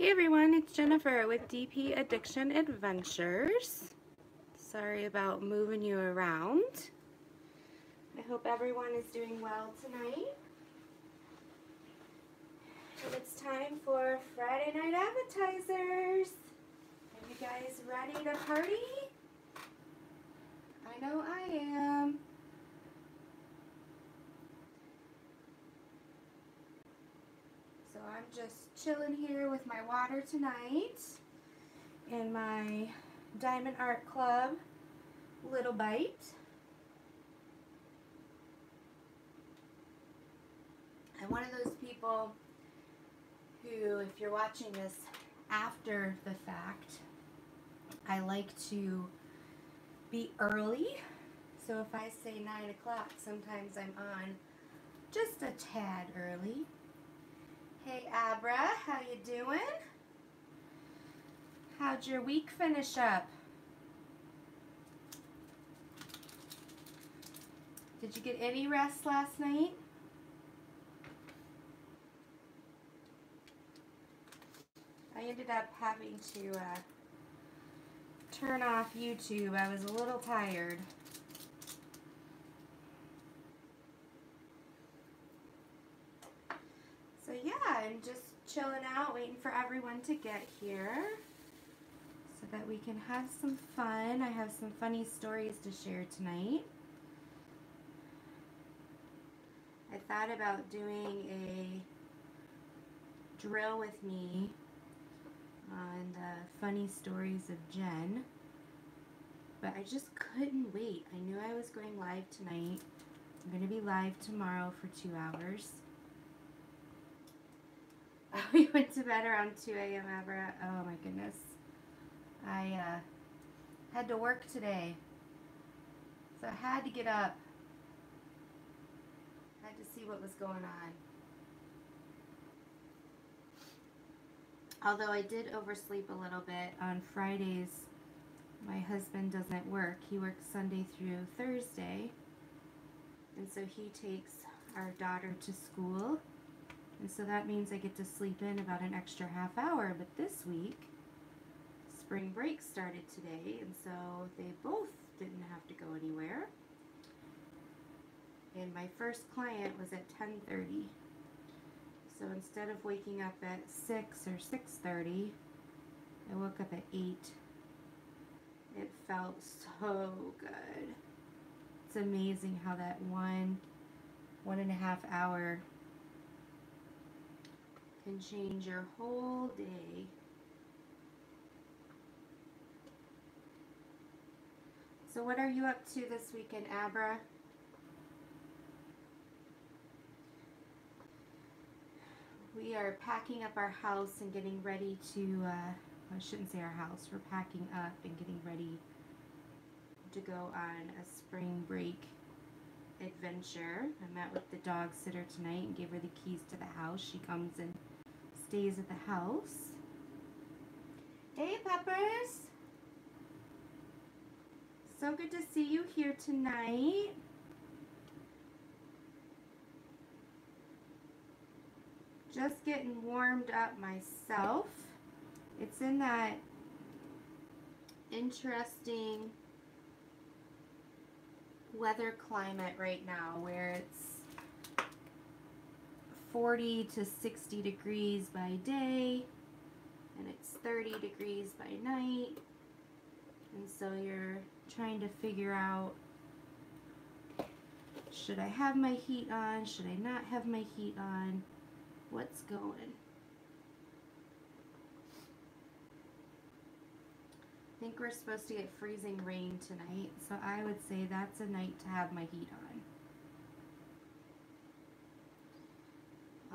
Hey everyone, it's Jennifer with DP Addiction Adventures. Sorry about moving you around. I hope everyone is doing well tonight. And it's time for Friday night appetizers. Are you guys ready to party? I know I am. So I'm just chilling here with my water tonight and my Diamond Art Club Little Bite. I'm one of those people who, if you're watching this after the fact, I like to be early. So if I say 9 o'clock, sometimes I'm on just a tad early. Hey Abra, how you doing? How'd your week finish up? Did you get any rest last night? I ended up having to turn off YouTube. I was a little tired. So yeah, I'm just chilling out, waiting for everyone to get here so that we can have some fun. I have some funny stories to share tonight. I thought about doing a drill with me on the funny stories of Jen, but I just couldn't wait. I knew I was going live tonight. I'm going to be live tomorrow for 2 hours. We went to bed around 2 a.m. Abra. Oh my goodness. I had to work today, so I had to get up. I had to see what was going on. Although I did oversleep a little bit. On Fridays, my husband doesn't work. He works Sunday through Thursday. And so he takes our daughter to school. And so that means I get to sleep in about an extra half hour. But this week, spring break started today, and so they both didn't have to go anywhere. And my first client was at 10:30. So instead of waking up at 6 or 6:30, I woke up at 8. It felt so good. It's amazing how that 1.5 hour can change your whole day. So what are you up to this weekend, Abra? We are packing up our house and getting ready to, I shouldn't say our house, we're packing up and getting ready to go on a spring break adventure. I met with the dog sitter tonight and gave her the keys to the house. She comes and stays at the house. Hey Peppers! So good to see you here tonight. Just getting warmed up myself. It's in that interesting weather climate right now where it's 40 to 60 degrees by day and it's 30 degrees by night, and so you're trying to figure out, should I have my heat on, should I not have my heat on, what's going? I think we're supposed to get freezing rain tonight, so I would say that's a night to have my heat on.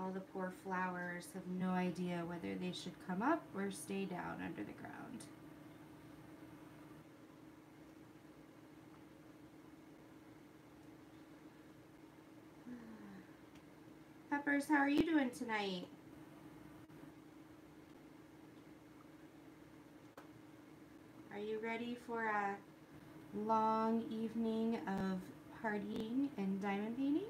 All the poor flowers have no idea whether they should come up or stay down under the ground. Peppers, how are you doing tonight? Are you ready for a long evening of partying and diamond painting?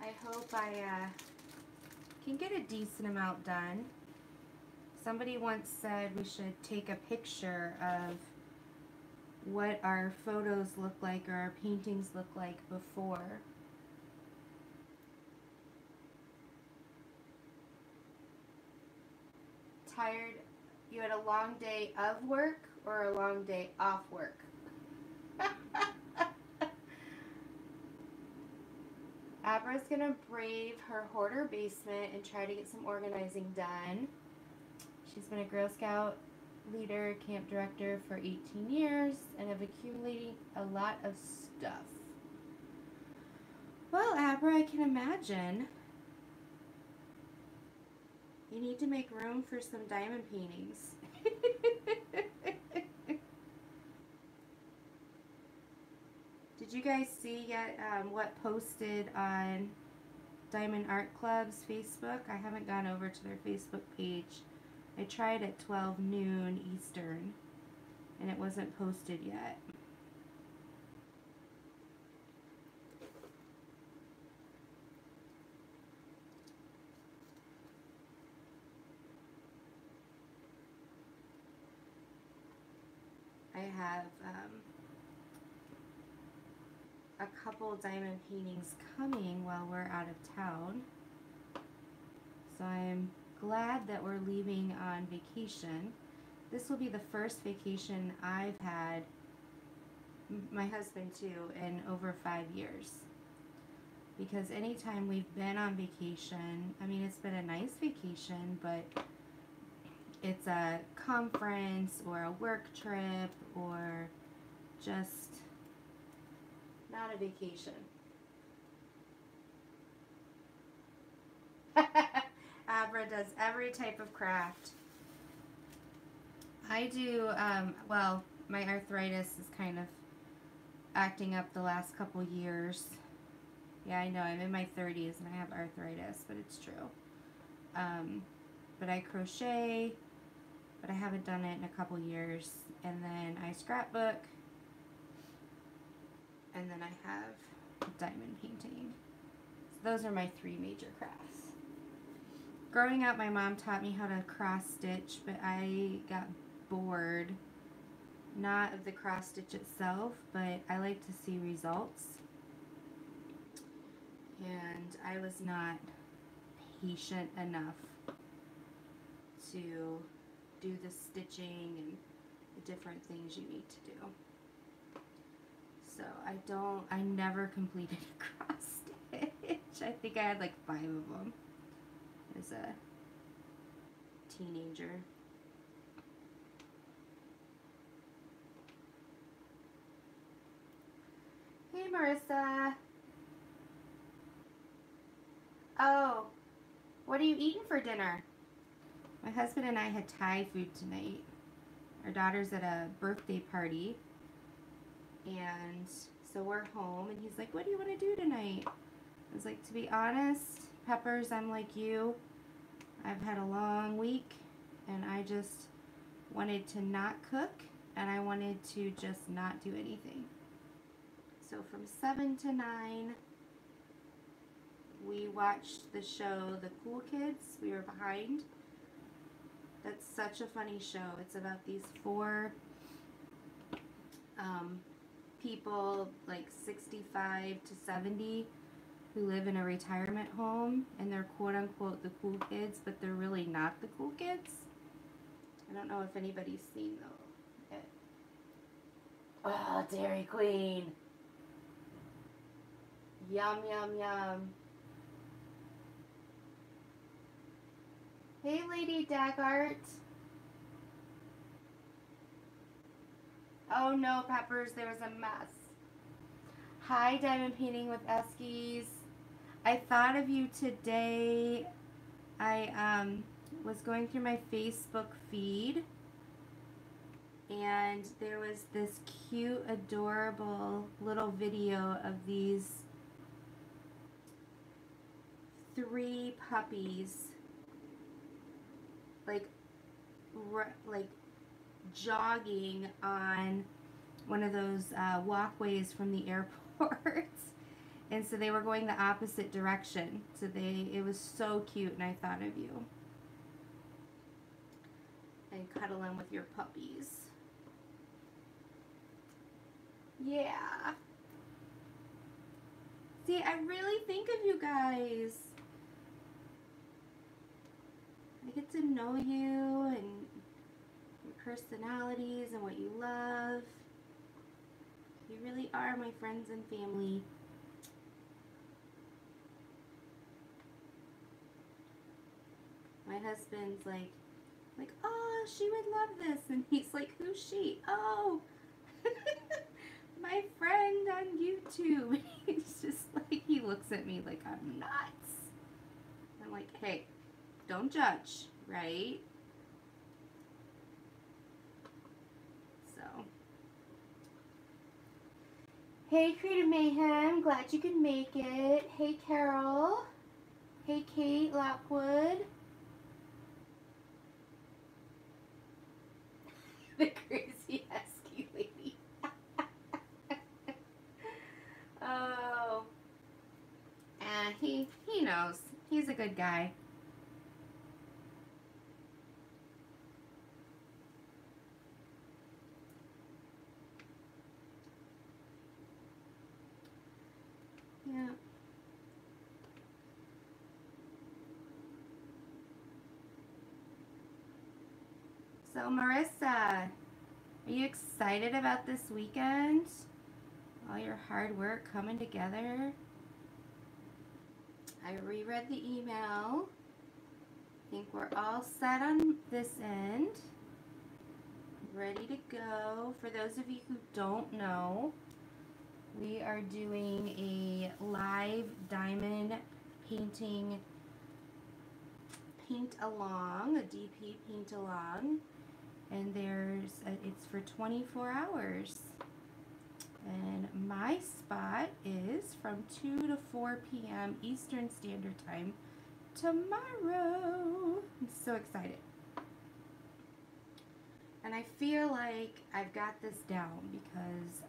I hope I can get a decent amount done. Somebody once said we should take a picture of what our photos look like or our paintings look like before. Tired? You had a long day of work or a long day off work? Abra's gonna brave her hoarder basement and try to get some organizing done. She's been a Girl Scout leader, camp director for 18 years and have accumulated a lot of stuff. Well, Abra, I can imagine. You need to make room for some diamond paintings. Did you guys see yet what posted on Diamond Art Club's Facebook? I haven't gone over to their Facebook page. I tried at 12 noon Eastern and it wasn't posted yet. I have a couple diamond paintings coming while we're out of town. So I'm glad that we're leaving on vacation. This will be the first vacation I've had, my husband too, in over 5 years. Because anytime we've been on vacation, I mean, it's been a nice vacation, but it's a conference or a work trip or just not a vacation. Abra does every type of craft. I do, well, my arthritis is kind of acting up the last couple years. Yeah, I know, I'm in my 30s and I have arthritis, but it's true. But I crochet, but I haven't done it in a couple years. And then I scrapbook. And then I have diamond painting. So those are my 3 major crafts. Growing up, my mom taught me how to cross stitch, but I got bored. Not of the cross stitch itself, but I like to see results. And I was not patient enough to do the stitching and the different things you need to do. So I never completed a cross stitch. I think I had like 5 of them as a teenager. Hey Marissa. Oh, what are you eating for dinner? My husband and I had Thai food tonight. Our daughter's at a birthday party. And so we're home, and he's like, what do you want to do tonight? I was like, to be honest, Peppers, I'm like you. I've had a long week, and I just wanted to not cook, and I wanted to just not do anything. So from 7 to 9, we watched the show The Cool Kids. We were behind. That's such a funny show. It's about these 4 people like 65 to 70 who live in a retirement home, and they're quote unquote the cool kids, but they're really not the cool kids. I don't know if anybody's seen it. Oh, Dairy Queen. Yum, yum, yum. Hey, Lady Daggart. Oh no, Peppers, there was a mess. Hi, Diamond Painting with Eskies. I thought of you today. I was going through my Facebook feed, and there was this cute, adorable little video of these 3 puppies, like jogging on one of those walkways from the airport. And so they were going the opposite direction. So it was so cute, and I thought of you. And cuddling with your puppies. Yeah. See, I really think of you guys. I get to know you and your personalities and what you love. You really are my friends and family. My husband's like, oh, she would love this. And he's like, who's she? Oh, my friend on YouTube. He's just like, he looks at me like I'm nuts. I'm like, hey, don't judge, right? So, hey, Creative Mayhem, glad you could make it. Hey, Carol. Hey, Kate Lockwood. The crazy husky lady. Oh. He knows. He's a good guy. Yeah. So, Marissa, are you excited about this weekend? All your hard work coming together? I reread the email. I think we're all set on this end. Ready to go. For those of you who don't know, we are doing a live diamond painting paint along, a DP paint along, and it's for 24 hours. And my spot is from 2 to 4 p.m. Eastern Standard Time tomorrow. I'm so excited. And I feel like I've got this down because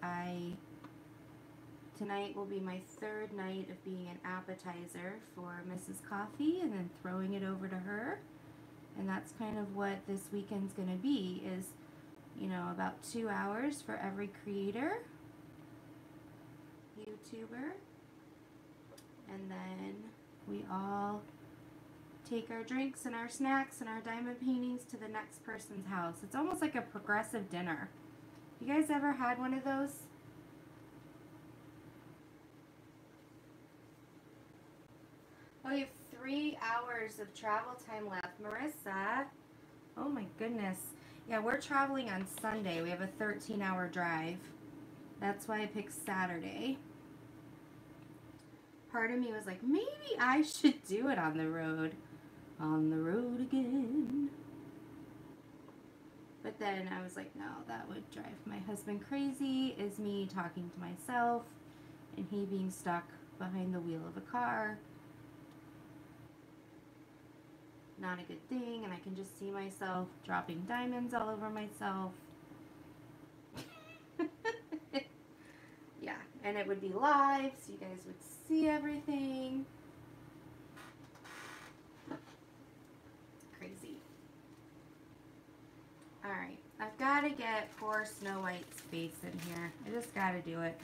tonight will be my third night of being an appetizer for Mrs. Coffee and then throwing it over to her. And that's kind of what this weekend's going to be, is, you know, about 2 hours for every creator, YouTuber, and then we all take our drinks and our snacks and our diamond paintings to the next person's house. It's almost like a progressive dinner. You guys ever had one of those? Oh, you have 3 hours of travel time left. Marissa, oh my goodness. Yeah, we're traveling on Sunday. We have a 13-hour drive. That's why I picked Saturday. Part of me was like, maybe I should do it on the road. On the road again. But then I was like, no, that would drive my husband crazy. Is me talking to myself and he being stuck behind the wheel of a car. Not a good thing, and I can just see myself dropping diamonds all over myself. Yeah, and it would be live, so you guys would see everything. Crazy. Alright, I've got to get poor Snow White's face in here. I just got to do it.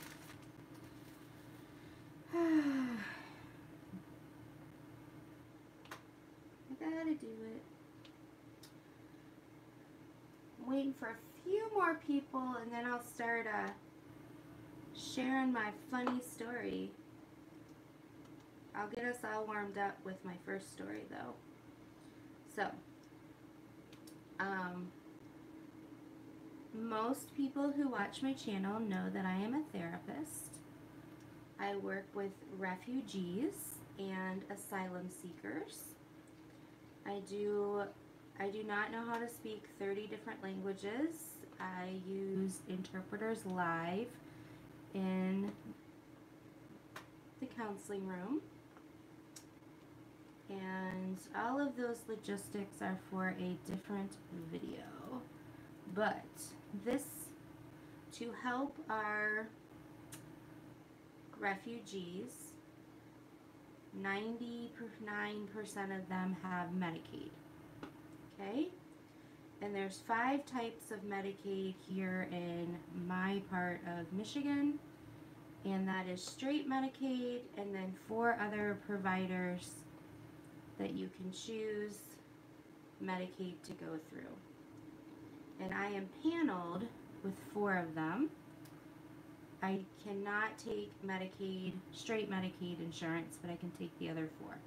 Gotta do it. I'm waiting for a few more people and then I'll start sharing my funny story. I'll get us all warmed up with my first story though. So, most people who watch my channel know that I am a therapist. I work with refugees and asylum seekers. I do not know how to speak 30 different languages. I use interpreters live in the counseling room. And all of those logistics are for a different video. But this, to help our refugees 99% of them have Medicaid. Okay? And there's 5 types of Medicaid here in my part of Michigan. And that is straight Medicaid, and then 4 other providers that you can choose Medicaid to go through. And I am paneled with 4 of them. I cannot take Medicaid, straight Medicaid insurance, but I can take the other 4.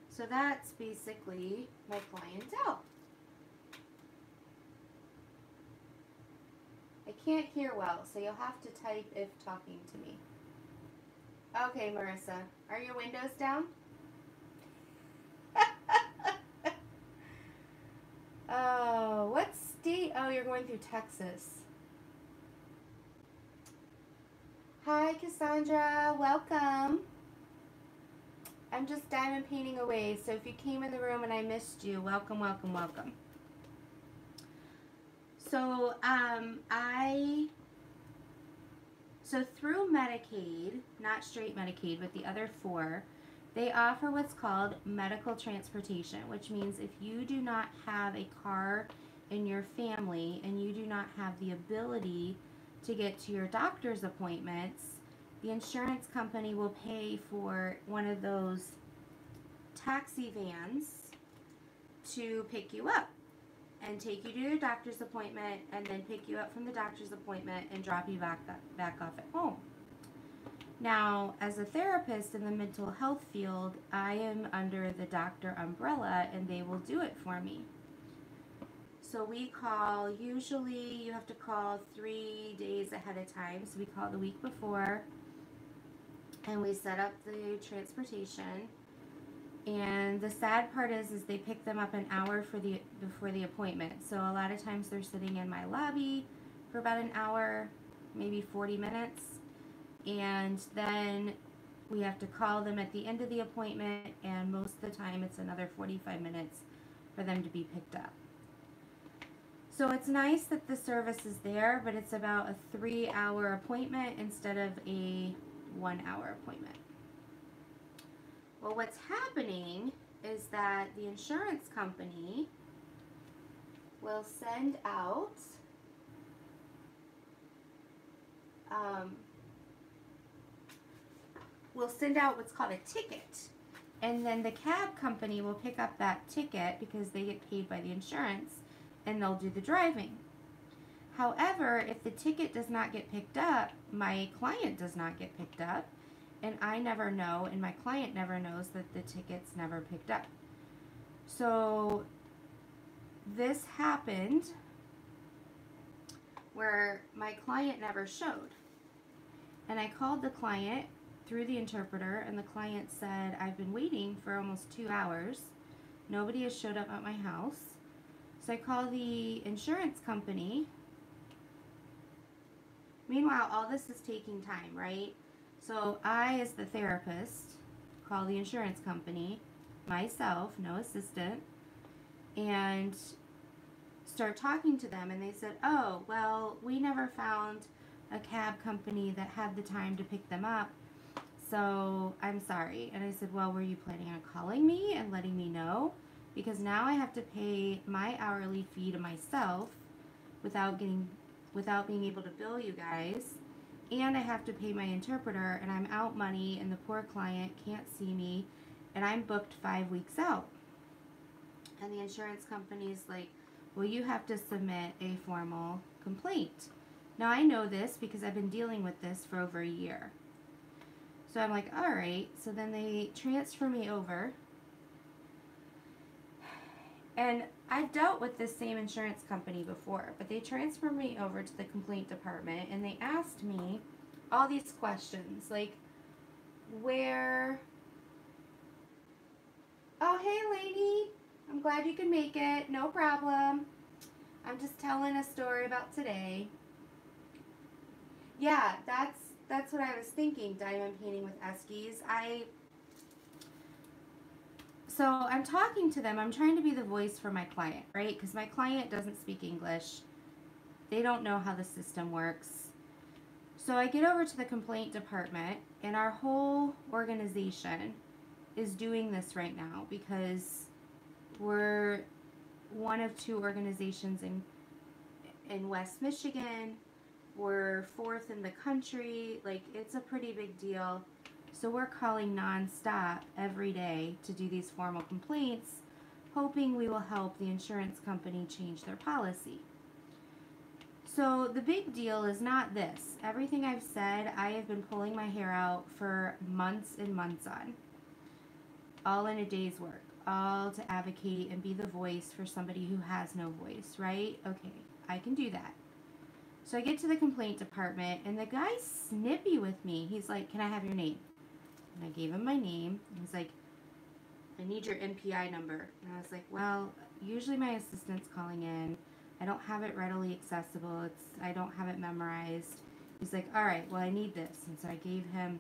So that's basically my clientele. I can't hear well, so you'll have to type if talking to me. Okay, Marissa, are your windows down? Oh, what state? Oh, you're going through Texas. Hi, Cassandra. Welcome. I'm just diamond painting away, so if you came in the room and I missed you, welcome, welcome, welcome. So, so through Medicaid, not straight Medicaid, but the other 4, they offer what's called medical transportation, which means if you do not have a car in your family and you do not have the ability to get to your doctor's appointments, the insurance company will pay for one of those taxi vans to pick you up and take you to your doctor's appointment and then pick you up from the doctor's appointment and drop you back off at home. Now, as a therapist in the mental health field, I am under the doctor umbrella and they will do it for me. So we call, usually you have to call 3 days ahead of time. So we call the week before and we set up the transportation. And the sad part is they pick them up an hour before the appointment. So a lot of times they're sitting in my lobby for about an hour, maybe 40 minutes. And then we have to call them at the end of the appointment, and most of the time it's another 45 minutes for them to be picked up. So it's nice that the service is there, but it's about a 3-hour appointment instead of a 1-hour appointment. Well, what's happening is that the insurance company will send out what's called a ticket, and then the cab company will pick up that ticket because they get paid by the insurance and they'll do the driving. However, if the ticket does not get picked up, my client does not get picked up, and I never know, and my client never knows that the ticket's never picked up. So this happened where my client never showed, and I called the client through the interpreter, and the client said, I've been waiting for almost 2 hours. Nobody has showed up at my house. So I call the insurance company. Meanwhile, all this is taking time, right? So I, as the therapist, call the insurance company, myself, no assistant, and start talking to them. And they said, oh, well, we never found a cab company that had the time to pick them up. So I'm sorry. And I said, well, were you planning on calling me and letting me know? Because now I have to pay my hourly fee to myself without being able to bill you guys. And I have to pay my interpreter, and I'm out money, and the poor client can't see me, and I'm booked 5 weeks out. And the insurance company's like, well, you have to submit a formal complaint. Now I know this because I've been dealing with this for over a year. So I'm like, all right. So then they transfer me over. And I've dealt with this same insurance company before, but they transferred me over to the complaint department, and they asked me all these questions, like, where... Oh, hey, lady. I'm glad you can make it. No problem. I'm just telling a story about today. Yeah, that's what I was thinking, diamond painting with Eskies. So I'm talking to them. I'm trying to be the voice for my client, right? Because my client doesn't speak English. They don't know how the system works. So I get over to the complaint department, And our whole organization is doing this right now because we're one of 2 organizations in West Michigan. We're 4th in the country. Like, it's a pretty big deal. So we're calling nonstop every day to do these formal complaints, hoping we will help the insurance company change their policy. So the big deal is not this. Everything I've said, I have been pulling my hair out for months and months on. All in a day's work. All to advocate and be the voice for somebody who has no voice, right? Okay, I can do that. So I get to the complaint department, and the guy's snippy with me. He's like, can I have your name? And I gave him my name. He's like, I need your NPI number. And I was like, well, usually my assistant's calling in. I don't have it readily accessible. I don't have it memorized. He's like, all right, well, I need this. And so I gave him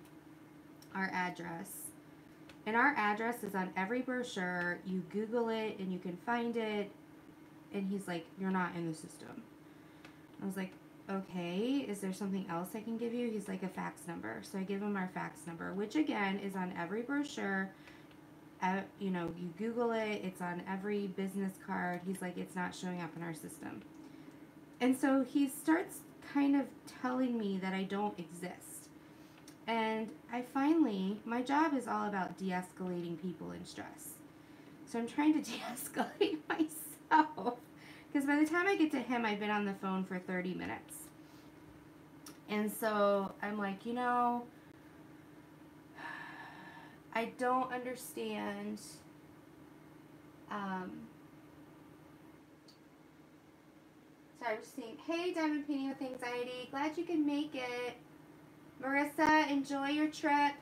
our address. And our address is on every brochure. You Google it, and you can find it. And he's like, you're not in the system. I was like, okay, is there something else I can give you? He's like, a fax number. So I give him our fax number, which again is on every brochure. You know, you Google it, it's on every business card. He's like, it's not showing up in our system. And so he starts kind of telling me that I don't exist. And I finally, my job is all about de-escalating people in stress. So I'm trying to de-escalate myself. Because by the time I get to him, I've been on the phone for 30 minutes. And so I'm like, you know, I don't understand. So I was saying, hey, Diamond Painting with Anxiety. Glad you can make it. Marissa, enjoy your trip.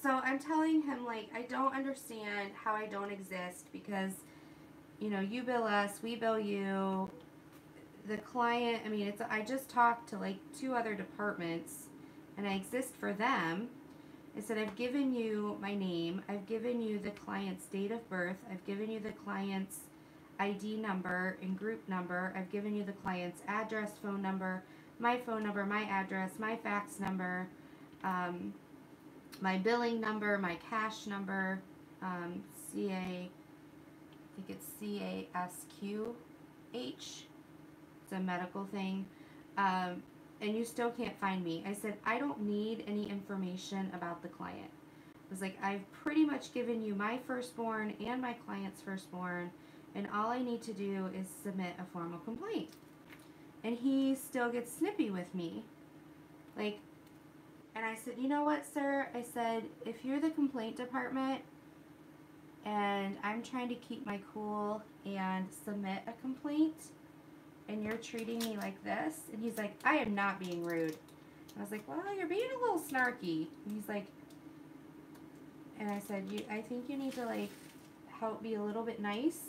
So I'm telling him, like, I don't understand how I don't exist because, you know, you bill us, we bill you. The client, I mean, I just talked to like 2 other departments and I exist for them. I said, I've given you my name. I've given you the client's date of birth. I've given you the client's ID number and group number. I've given you the client's address, phone number, my address, my fax number, my billing number, my cash number, I think it's CASQH. It's a medical thing. And you still can't find me. I said, I don't need any information about the client. I was like, I've pretty much given you my firstborn and my client's firstborn, and all I need to do is submit a formal complaint. And he still gets snippy with me. Like, and I said, you know what, sir? I said, if you're the complaint department and I'm trying to keep my cool and submit a complaint and you're treating me like this, and he's like, I am not being rude. And I was like, well, you're being a little snarky. And he's like, and I said, I think you need to like help be a little bit nice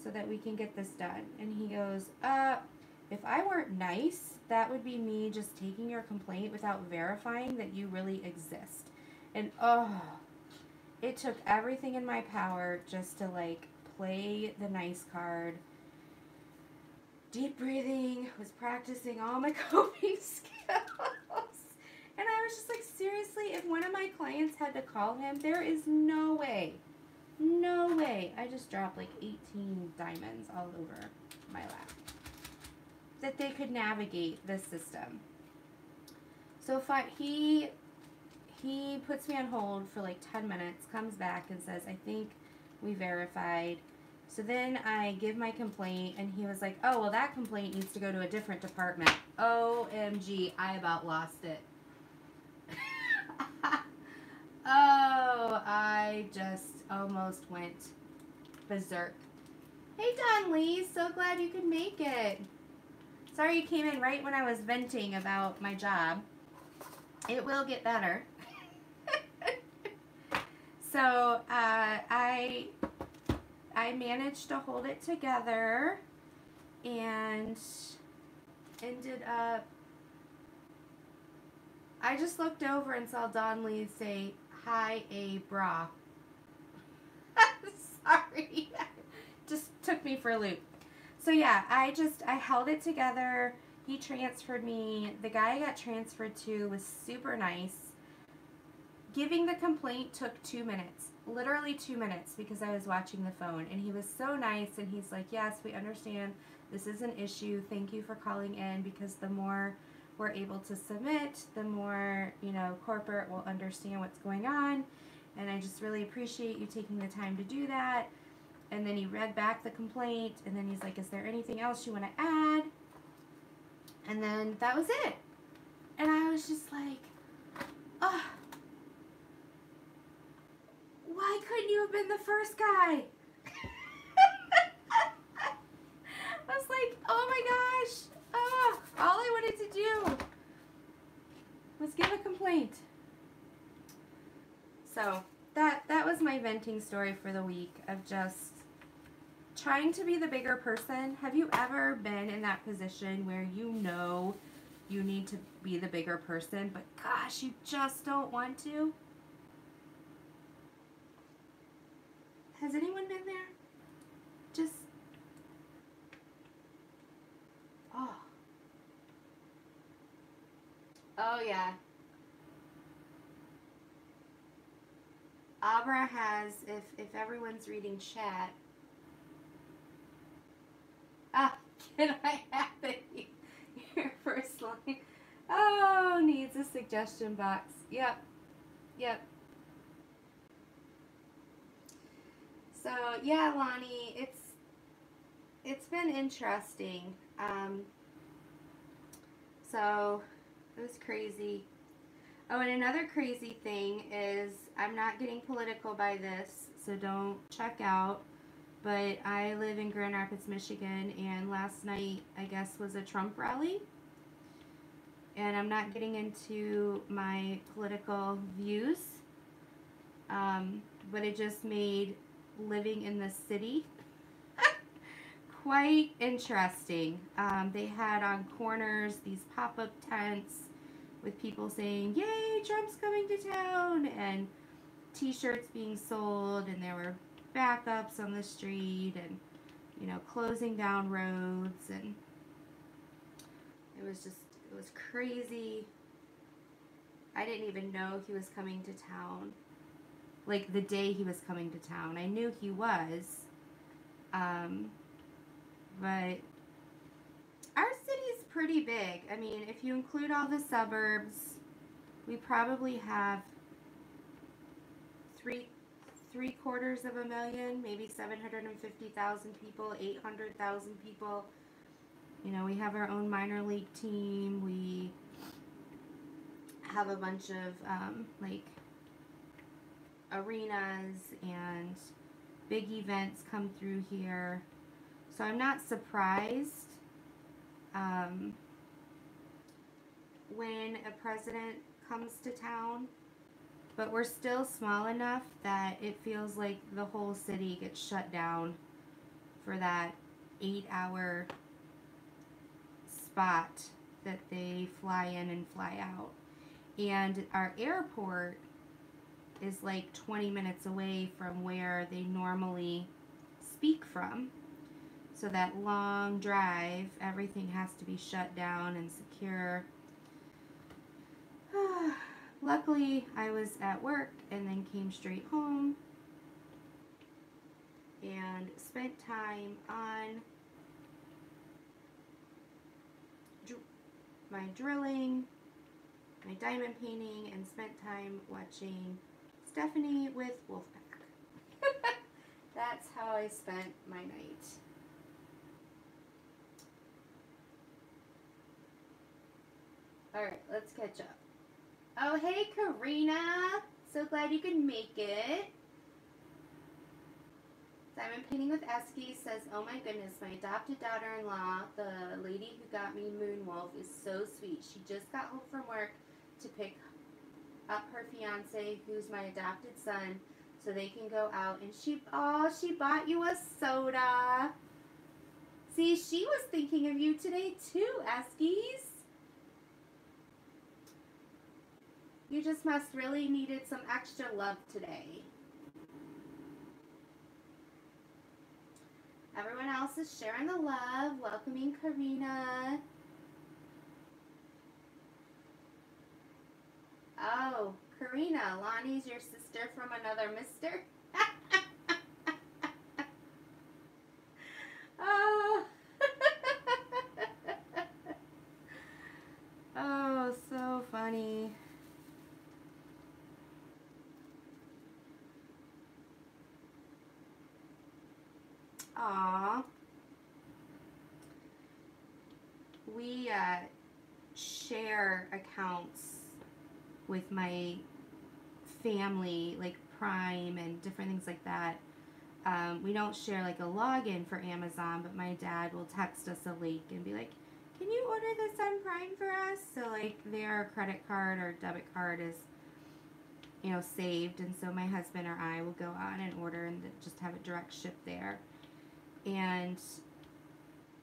so that we can get this done. And he goes, if I weren't nice, that would be me just taking your complaint without verifying that you really exist. And it took everything in my power just to like play the nice card. Deep breathing, was practicing all my coping skills. And I was just like, seriously, if one of my clients had to call him, there is no way. No way. I just dropped like 18 diamonds all over my lap. That they could navigate this system. So he puts me on hold for like 10 minutes, comes back and says, I think we verified. So then I give my complaint, and he was like, oh, well, that complaint needs to go to a different department. OMG, I about lost it. Oh, I just almost went berserk. Hey, Don Lee, so glad you could make it. Sorry you came in right when I was venting about my job. It will get better. So, I managed to hold it together and ended up, I just looked over and saw Don Lee say, hi, a bra. Sorry. Just took me for a loop. So yeah, I held it together. He transferred me. The guy I got transferred to was super nice. Giving the complaint took 2 minutes. Literally 2 minutes because I was watching the phone. And he was so nice, and he's like, yes, we understand this is an issue. Thank you for calling in, because the more we're able to submit, the more, you know, corporate will understand what's going on. And I just really appreciate you taking the time to do that. And then he read back the complaint, and then he's like, is there anything else you want to add? And then that was it. And I was just like, oh, why couldn't you have been the first guy? I was like, oh my gosh, oh, all I wanted to do was give a complaint. So that was my venting story for the week, of just trying to be the bigger person. Have you ever been in that position where you know you need to be the bigger person, but gosh, you just don't want to? Has anyone been there? Just, oh yeah. Abra has, if everyone's reading chat, can I have it here first line? Oh, needs a suggestion box. Yep. So yeah, Lonnie, it's been interesting. So it was crazy. Oh, and another crazy thing is, I'm not getting political by this, so don't check out, but I live in Grand Rapids, Michigan, and last night, I guess, was a Trump rally. And I'm not getting into my political views, but it just made living in the city quite interesting. They had on corners these pop-up tents with people saying, yay, Trump's coming to town, and t-shirts being sold, and there were backups on the street, and, you know, closing down roads, and it was crazy. I didn't even know he was coming to town. Like, the day he was coming to town. I knew he was, but our city's pretty big. I mean, if you include all the suburbs, we probably have three-quarters of a million, maybe 750,000 people, 800,000 people. You know, we have our own minor league team. We have a bunch of, like, arenas and big events come through here. So I'm not surprised when a president comes to town, but we're still small enough that it feels like the whole city gets shut down for that 8-hour spot that they fly in and fly out. And our airport is like 20 minutes away from where they normally speak from. So that long drive, everything has to be shut down and secure. Luckily, I was at work and then came straight home and spent time on my drilling, my diamond painting, and spent time watching Stephanie with Wolfpack. That's how I spent my night. Alright, let's catch up. Oh, hey, Karina. So glad you could make it. Diamond Painting with Esky says, oh my goodness, my adopted daughter-in-law, the lady who got me Moonwolf, is so sweet. She just got home from work to pick up her fiance, who's my adopted son, so they can go out. And she bought you a soda. See, she was thinking of you today too, Eskies. You just must really needed some extra love today. Everyone else is sharing the love, welcoming Karina. Karina, Lonnie's your sister from another mister. Oh. Oh, so funny. Aw. We share accounts with my family, like Prime and different things like that. We don't share like a login for Amazon, but my dad will text us a link and be like, can you order this on Prime for us? So like their credit card or debit card is, you know, saved, and so my husband or I will go on and order and just have it direct shipped there. And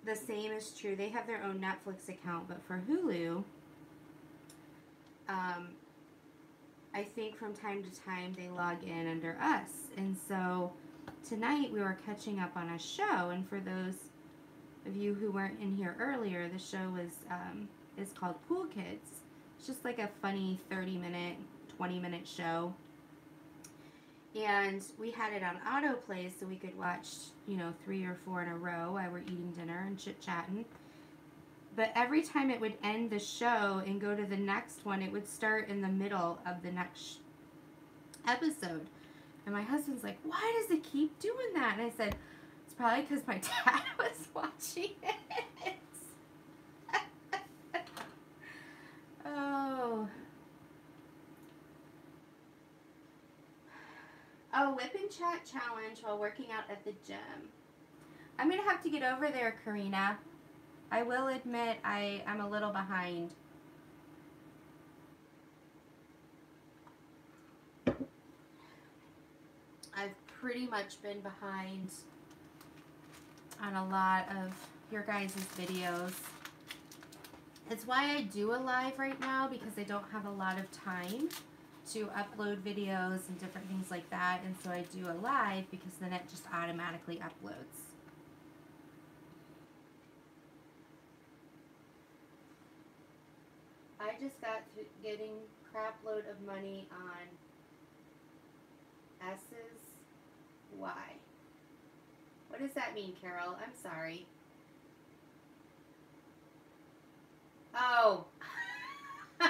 the same is true. They have their own Netflix account, but for Hulu, I think from time to time they log in under us. And so tonight we were catching up on a show, and for those of you who weren't in here earlier, the show is called Cool Kids. It's just like a funny 30-minute, 20-minute show. And we had it on autoplay so we could watch, you know, 3 or 4 in a row while we're eating dinner and chit-chatting. But every time it would end the show and go to the next one, it would start in the middle of the next episode. And my husband's like, why does it keep doing that? And I said, it's probably because my dad was watching it. Oh. Oh, whip and chat challenge while working out at the gym. I'm going to have to get over there, Karina. I will admit I'm a little behind. I've pretty much been behind on a lot of your guys' videos. It's why I do a live right now, because I don't have a lot of time to upload videos and different things like that, and so I do a live because then it just automatically uploads. I just got through getting crap load of money on S's. Why? What does that mean, Carol? I'm sorry. Oh,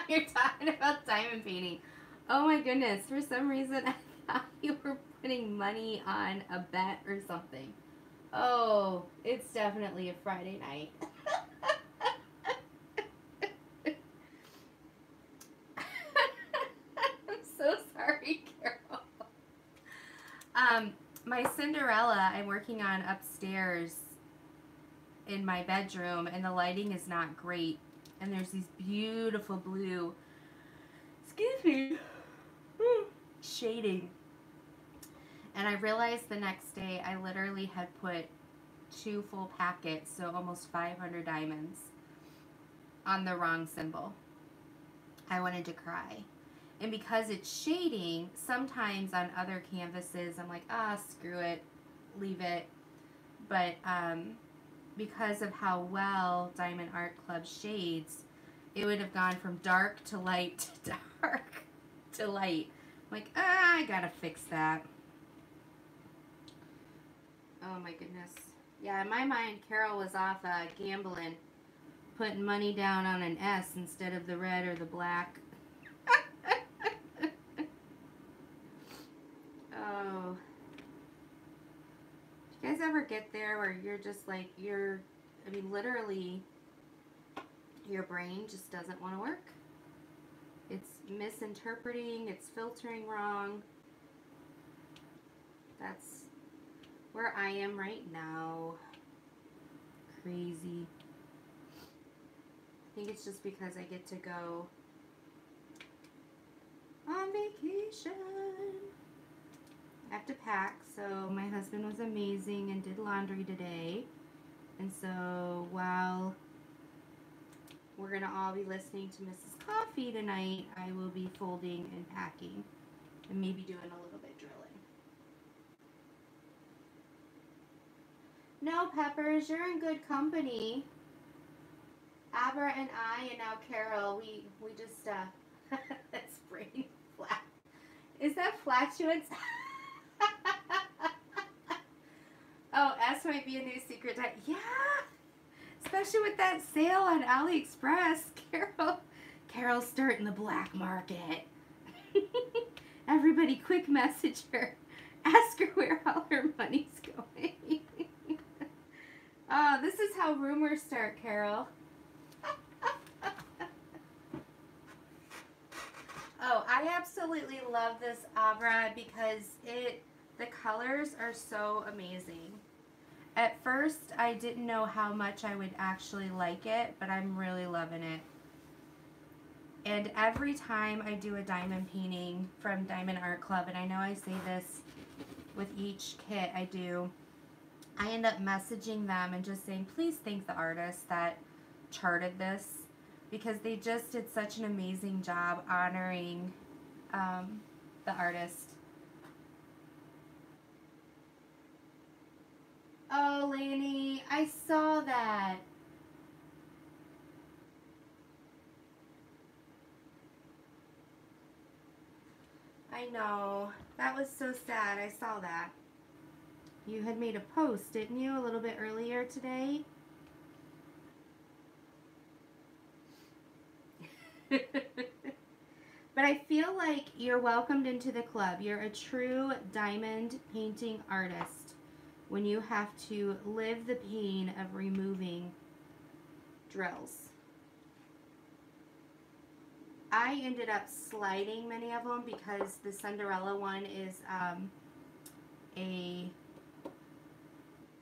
you're talking about diamond painting. Oh my goodness, for some reason I thought you were putting money on a bet or something. Oh, it's definitely a Friday night. I'm so sorry, Carol. My Cinderella I'm working on upstairs in my bedroom, and the lighting is not great. And there's these beautiful blue, excuse me, shading. And I realized the next day I literally had put 2 full packets, so almost 500 diamonds, on the wrong symbol. I wanted to cry. And because it's shading, sometimes on other canvases I'm like, screw it, leave it. But because of how well Diamond Art Club shades, it would have gone from dark to light to dark to light. I'm like, I gotta fix that. Oh my goodness. Yeah, in my mind, Carol was off gambling, putting money down on an S instead of the red or the black. Oh. Do you guys ever get there where you're just like, I mean, literally, your brain just doesn't want to work? It's misinterpreting, it's filtering wrong. That's where I am right now. Crazy. I think it's just because I get to go on vacation. I have to pack, so my husband was amazing and did laundry today. And so while we're going to all be listening to Mrs. Coffee tonight, I will be folding and packing and maybe doing a little bit drilling. No, Peppers, you're in good company. Aber and I, and now Carol, we just, that's brain flash. Is that flatulence? Oh, S might be a new secret type. Yeah! Especially with that sale on AliExpress. Carol's starting the black market. Everybody quick message her. Ask her where all her money's going. Oh, this is how rumors start, Carol. Oh, I absolutely love this Abra because the colors are so amazing. At first, I didn't know how much I would actually like it, but I'm really loving it. And every time I do a diamond painting from Diamond Art Club, and I know I say this with each kit I do, I end up messaging them and just saying, please thank the artist that charted this, because they just did such an amazing job honoring the artist. Oh, Laney, I saw that. I know. That was so sad. I saw that. You had made a post, didn't you, a little bit earlier today? But I feel like you're welcomed into the club. You're a true diamond painting artist when you have to live the pain of removing drills. I ended up sliding many of them because the Cinderella one is a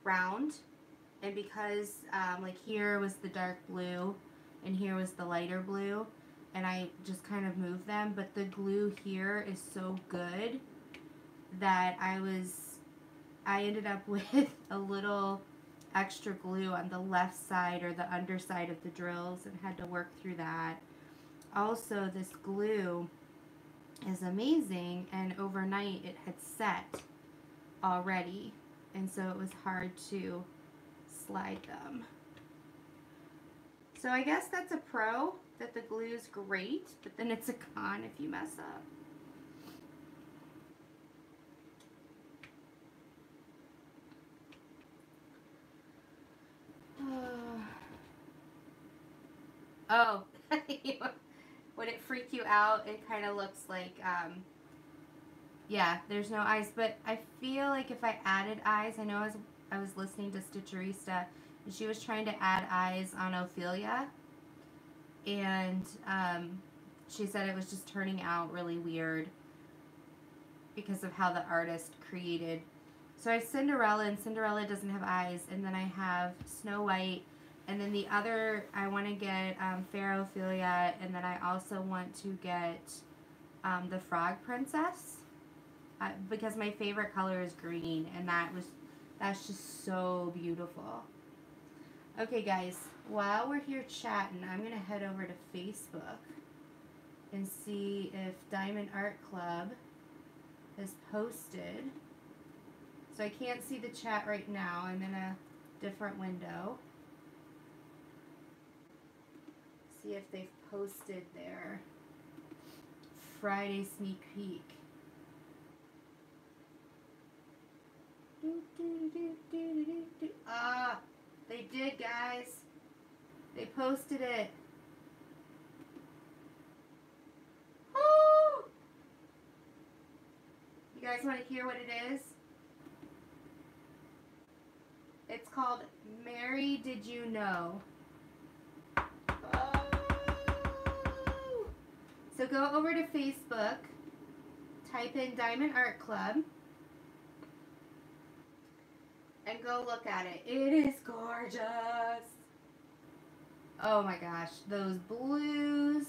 round, and because like here was the dark blue and here was the lighter blue, and I just kind of moved them, but the glue here is so good that I ended up with a little extra glue on the left side or the underside of the drills and had to work through that. Also, this glue is amazing, and overnight it had set already, and so it was hard to slide them. So I guess that's a pro, that the glue is great, but then it's a con if you mess up. Oh, would it freak you out? It kind of looks like, yeah, there's no eyes, but I feel like if I added eyes, I know I was listening to Stitcherista, and she was trying to add eyes on Ophelia, and she said it was just turning out really weird because of how the artist created. So I have Cinderella, and Cinderella doesn't have eyes, and then I have Snow White, and then the other, I want to get Fair Ophelia, and then I also want to get the Frog Princess, because my favorite color is green, and that's just so beautiful. Okay, guys, while we're here chatting, I'm going to head over to Facebook and see if Diamond Art Club has posted. So I can't see the chat right now. I'm in a different window. See if they've posted their Friday sneak peek. Ah, they did, guys. They posted it. Oh! You guys want to hear what it is? It's called Mary Did You Know? Oh! So go over to Facebook, type in Diamond Art Club, and go look at it. It is gorgeous. Oh my gosh, those blues,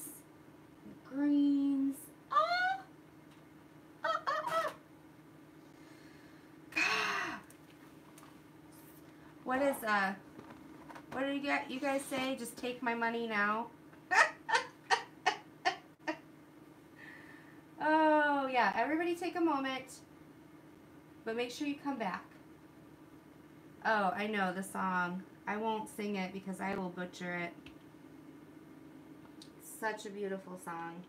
greens. Oh! Oh, oh, oh. What do you guys say? Just take my money now? Oh yeah, everybody take a moment, but make sure you come back. Oh, I know the song. I won't sing it because I will butcher it. Such a beautiful song.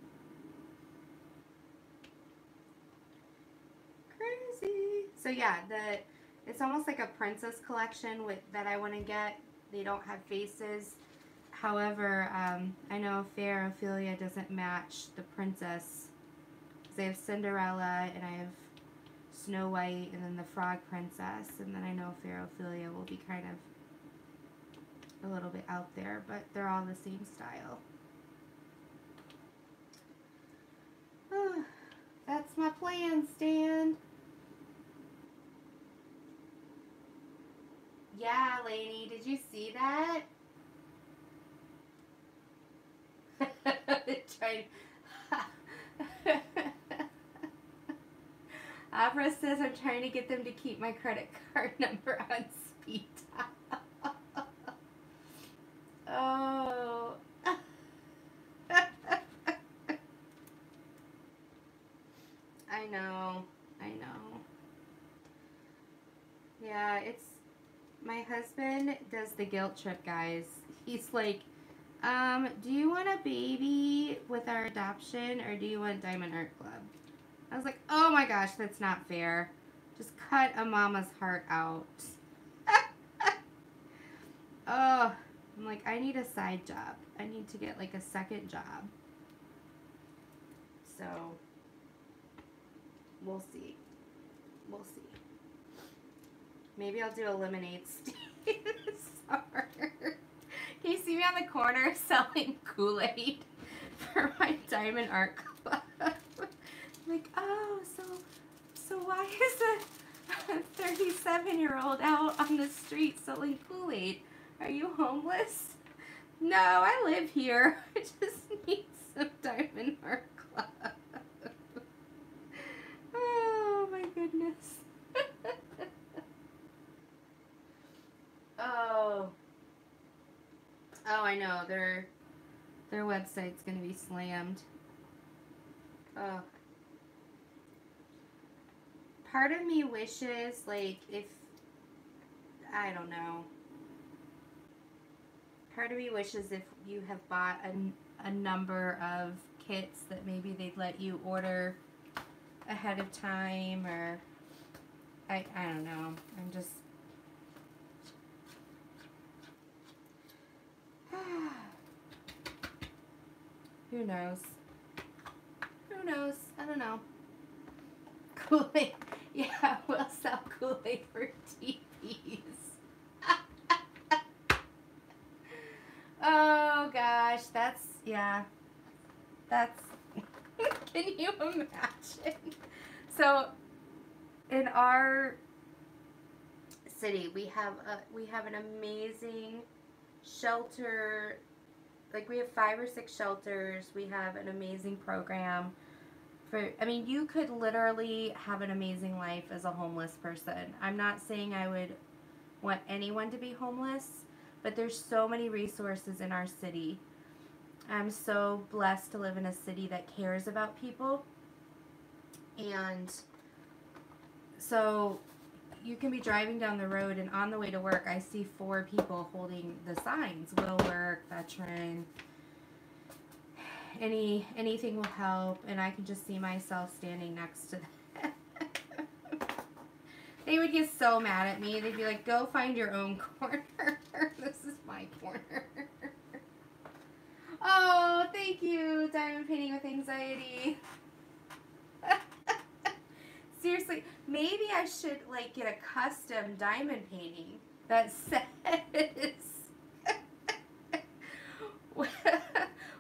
So yeah, it's almost like a princess collection that I want to get. They don't have faces. However, I know Fair Ophelia doesn't match the princess. Because I have Cinderella and I have Snow White and then the Frog Princess. And then I know Fair Ophelia will be kind of a little bit out there. But they're all the same style. That's my plan, Stan. Yeah, lady, did you see that? Opera says I'm trying to get them to keep my credit card number on speed dial. Oh. I know. Yeah, my husband does the guilt trip, guys. He's like, do you want a baby with our adoption or do you want Diamond Art Club? I was like, oh my gosh, that's not fair. Just cut a mama's heart out. Oh, I'm like, I need a side job. I need to get like a second job. So, we'll see. We'll see. Maybe I'll do a lemonade stand this summer. Can you see me on the corner selling Kool-Aid for my Diamond Art Club? Like, oh, so why is a 37-year-old out on the street selling Kool-Aid? Are you homeless? No, I live here. I just need some Diamond Art Club. Oh my goodness. Oh, I know. Their website's gonna be slammed. Oh. Part of me wishes, like, I don't know. Part of me wishes if you have bought a number of kits that maybe they'd let you order ahead of time, or I don't know. I'm just who knows? Who knows? I don't know. Kool-Aid. Yeah, we'll sell Kool-Aid for TVs. Oh gosh, that's can you imagine? So in our city we have an amazing shelter. Like, we have 5 or 6 shelters. We have an amazing program I mean, you could literally have an amazing life as a homeless person. I'm not saying I would want anyone to be homeless, but there's so many resources in our city. I'm so blessed to live in a city that cares about people. And so you can be driving down the road, and on the way to work, I see 4 people holding the signs. Will work, veteran, anything will help, and I can just see myself standing next to them. They would get so mad at me. They'd be like, go find your own corner. This is my corner. Oh, thank you, Diamond Painting with Anxiety. Seriously, maybe I should, like, get a custom diamond painting that says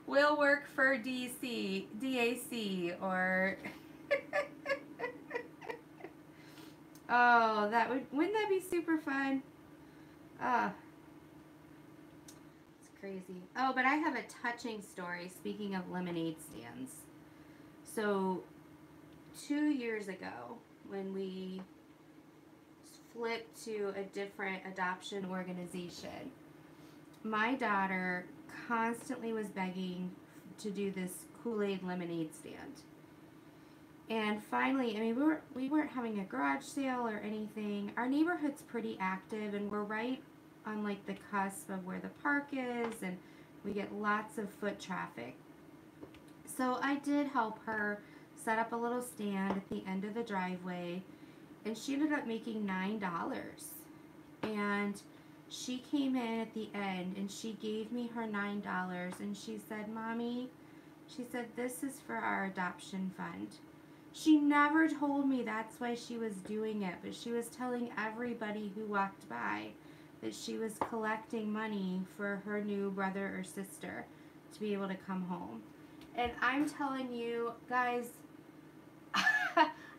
will work for DAC, or oh, wouldn't that be super fun? It's crazy. Oh, but I have a touching story, speaking of lemonade stands. So 2 years ago, when we flipped to a different adoption organization, my daughter constantly was begging to do this Kool-Aid lemonade stand. And finally, I mean, we weren't having a garage sale or anything. Our neighborhood's pretty active, and we're right on, like, the cusp of where the park is, and we get lots of foot traffic. So I did help her set up a little stand at the end of the driveway, and she ended up making $9. And she came in at the end and she gave me her $9 and she said, Mommy, she said, this is for our adoption fund. She never told me that's why she was doing it, but she was telling everybody who walked by that she was collecting money for her new brother or sister to be able to come home. And I'm telling you, guys,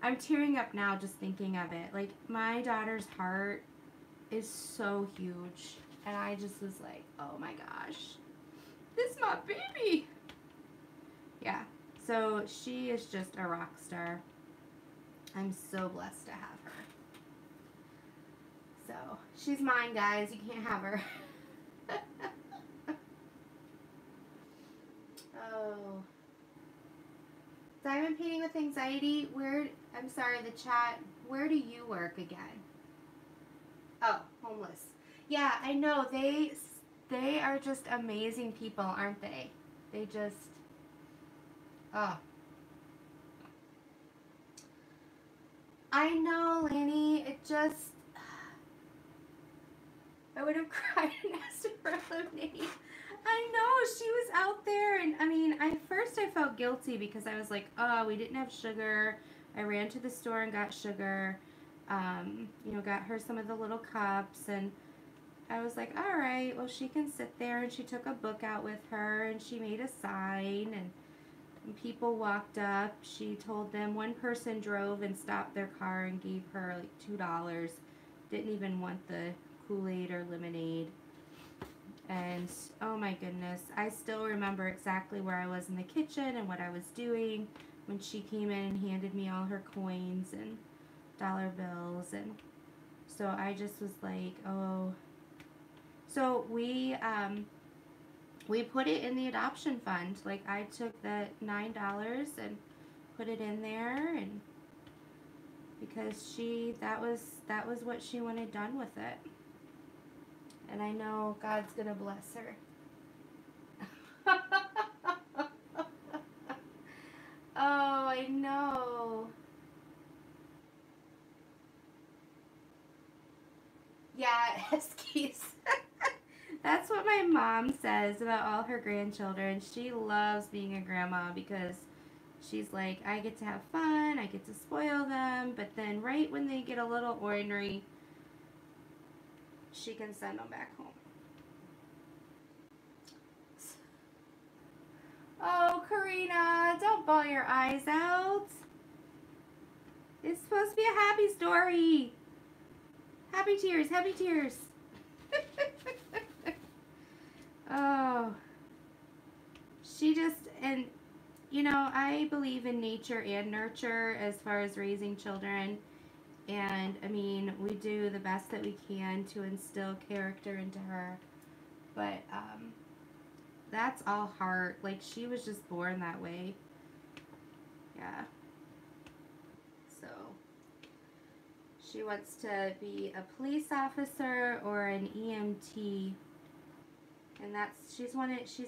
I'm tearing up now just thinking of it. Like, my daughter's heart is so huge. And I just was like, oh my gosh, this is my baby. Yeah. So she is just a rock star. I'm so blessed to have her. So she's mine, guys. You can't have her. Oh. Diamond painting with anxiety. I'm sorry, the chat. Where do you work again? Oh, homeless. Yeah, I know. They are just amazing people, aren't they? They just. Oh. I know, Lanny. It just. I would have cried and asked for lemonade. I know, she was out there, and I mean, first I felt guilty because I was like, oh, we didn't have sugar. I ran to the store and got sugar. You know, got her some of the little cups, and I was like, all right, well, she can sit there, and she took a book out with her, and she made a sign, and when people walked up, she told them, one person drove and stopped their car and gave her like $2. Didn't even want the Kool-Aid or lemonade. And oh my goodness, I still remember exactly where I was in the kitchen and what I was doing when she came in and handed me all her coins and dollar bills. And so I just was like, oh. So we put it in the adoption fund. Like, I took the $9 and put it in there, and because that was what she wanted done with it. And I know God's gonna bless her. Oh, I know. Yeah, Eskies. That's what my mom says about all her grandchildren. She loves being a grandma because she's like, I get to have fun, I get to spoil them, but then right when they get a little ornery, she can send them back home. Oh, Karina, don't bawl your eyes out. It's supposed to be a happy story. Happy tears, happy tears. Oh. She just, and you know, I believe in nature and nurture as far as raising children. And I mean, we do the best that we can to instill character into her. But that's all heart. Like, she was just born that way. Yeah. So she wants to be a police officer or an EMT. And she's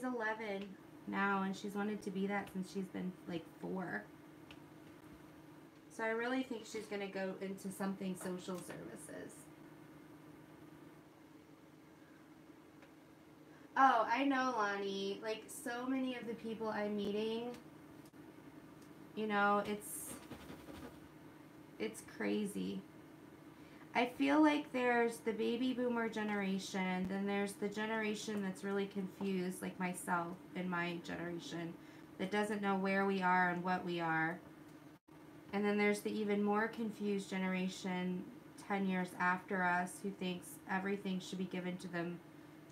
11 now, and she's wanted to be that since she's been like 4. So I really think she's going to go into something social services. Oh, I know, Lonnie. Like, so many of the people I'm meeting, you know, it's crazy. I feel like there's the baby boomer generation, then there's the generation that's really confused, like myself and my generation, that doesn't know where we are and what we are. And then there's the even more confused generation 10 years after us who thinks everything should be given to them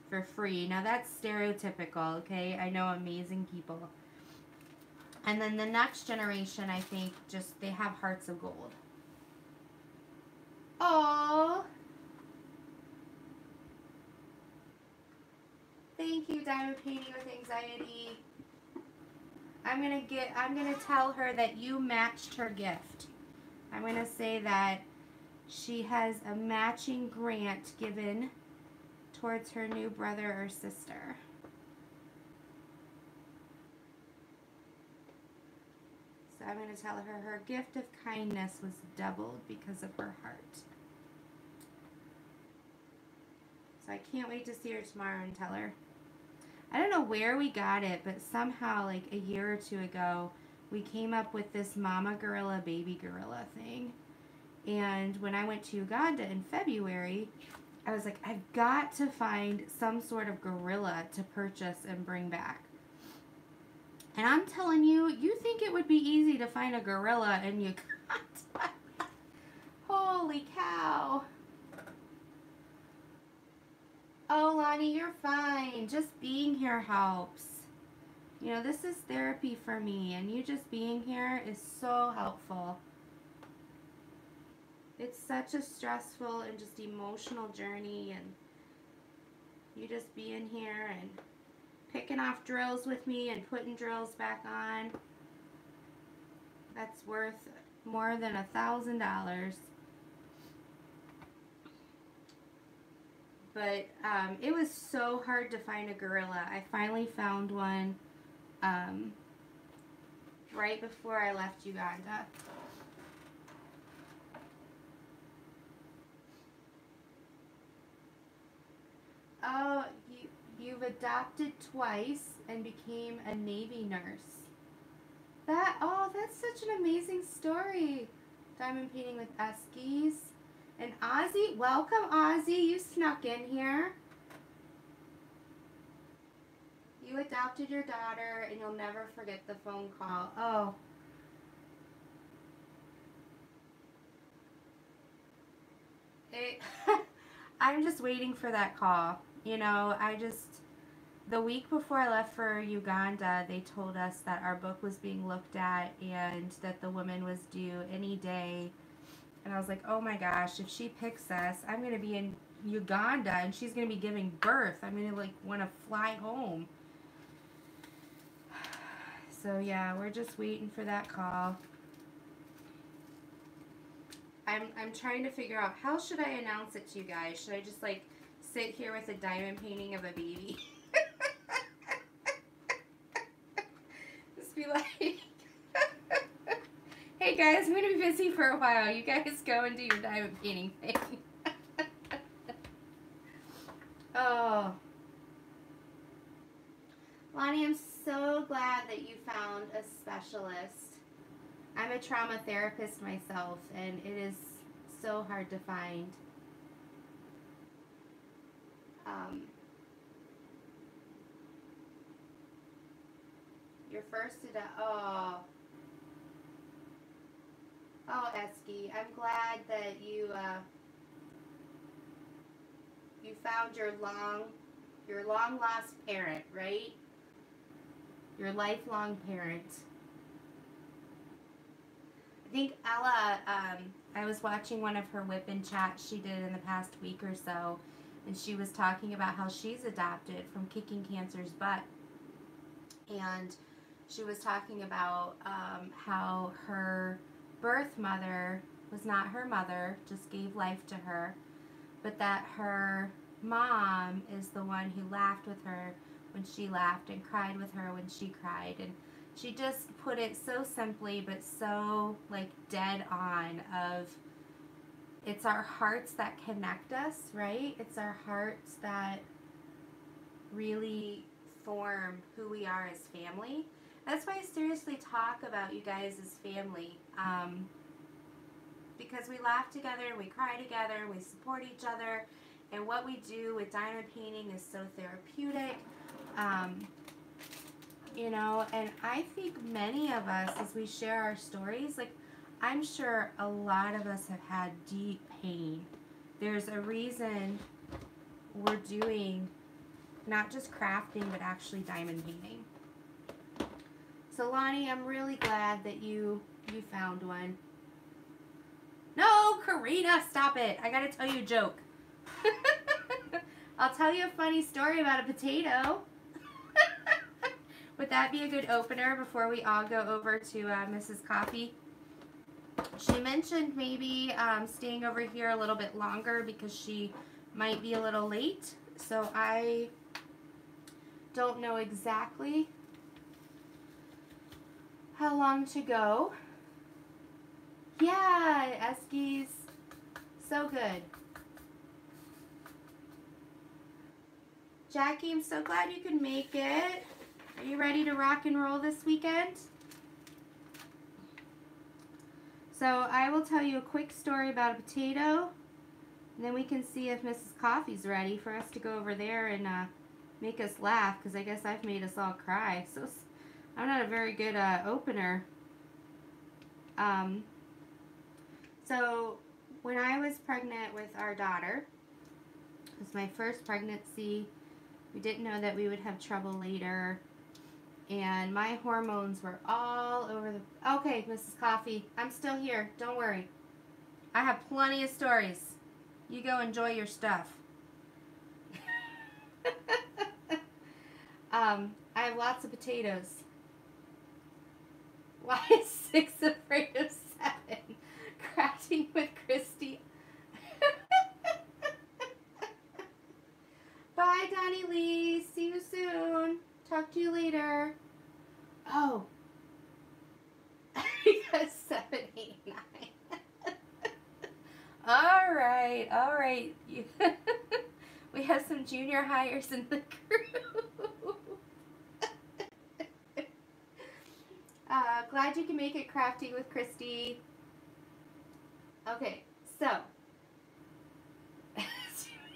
for free. Now that's stereotypical, okay? I know amazing people. And then the next generation, I think, just they have hearts of gold. Oh, thank you, Diamond Painting with Anxiety. I'm gonna tell her that you matched her gift. I'm gonna say that she has a matching grant given towards her new brother or sister. So I'm going to tell her her gift of kindness was doubled because of her heart. So I can't wait to see her tomorrow and tell her. I don't know where we got it, but somehow like a year or two ago, we came up with this mama gorilla, baby gorilla thing. And when I went to Uganda in February, I was like, I've got to find some sort of gorilla to purchase and bring back. And I'm telling you, you think it would be easy to find a gorilla in Uganda. Holy cow. Oh, Lonnie, you're fine. Just being here helps. You know, this is therapy for me, and you just being here is so helpful. It's such a stressful and just emotional journey, and you just being here and picking off drills with me and putting drills back on. That's worth more than $1,000. But it was so hard to find a gorilla. I finally found one right before I left Uganda. Oh, you've adopted twice and became a Navy nurse. That's such an amazing story. Diamond painting with Eskies. And Ozzie, welcome Ozzie, you snuck in here. You adopted your daughter and you'll never forget the phone call. Oh. I'm just waiting for that call. You know, the week before I left for Uganda, they told us that our book was being looked at and that the woman was due any day. And I was like, oh my gosh, if she picks us, I'm going to be in Uganda and she's going to be giving birth. I'm going to like want to fly home. So yeah, we're just waiting for that call. I'm trying to figure out, how should I announce it to you guys? Should I just like sit here with a diamond painting of a baby? Just be like, hey guys, I'm going to be busy for a while. You guys go and do your diamond painting thing. Oh. Lonnie, I'm so glad that you found a specialist. I'm a trauma therapist myself, and it is so hard to find. Your first oh, Eski, I'm glad that you you found your long lost parent, right? Your lifelong parent. I think Ella, I was watching one of her whip-in chats she did in the past week or so, and she was talking about how she's adopted from kicking cancer's butt. And she was talking about how her birth mother was not her mother, just gave life to her, but that her mom is the one who laughed with her when she laughed and cried with her when she cried. And she just put it so simply but so like dead on of, it's our hearts that connect us, right? It's our hearts that really form who we are as family. That's why I seriously talk about you guys as family, because we laugh together, we cry together, we support each other, and what we do with diamond painting is so therapeutic. You know, and I think many of us, as we share our stories, like, I'm sure a lot of us have had deep pain. There's a reason we're doing not just crafting, but actually diamond painting. So Lonnie, I'm really glad that you found one. No, Karina, stop it. I gotta tell you a joke. I'll tell you a funny story about a potato. Would that be a good opener before we all go over to Mrs. Coffee? She mentioned maybe staying over here a little bit longer because she might be a little late. So I don't know exactly How long to go? Yeah, Eskies. So good. Jackie, I'm so glad you could make it. Are you ready to rock and roll this weekend? So I will tell you a quick story about a potato, and then we can see if Mrs. Coffee's ready for us to go over there and make us laugh, because I guess I've made us all cry. So I'm not a very good opener. So when I was pregnant with our daughter, it was my first pregnancy. We didn't know that we would have trouble later. And my hormones were all over the... Okay, Mrs. Coffee, I'm still here. Don't worry. I have plenty of stories. You go enjoy your stuff. I have lots of potatoes. Why is 6 afraid of 7? Crafting with Christy. Bye, Donnie Lee. See you soon. Talk to you later. Oh. Because 7, 8, 9. All right. All right. We have some junior hires in the group. Glad you can make it, Crafting with Christy. Okay, so.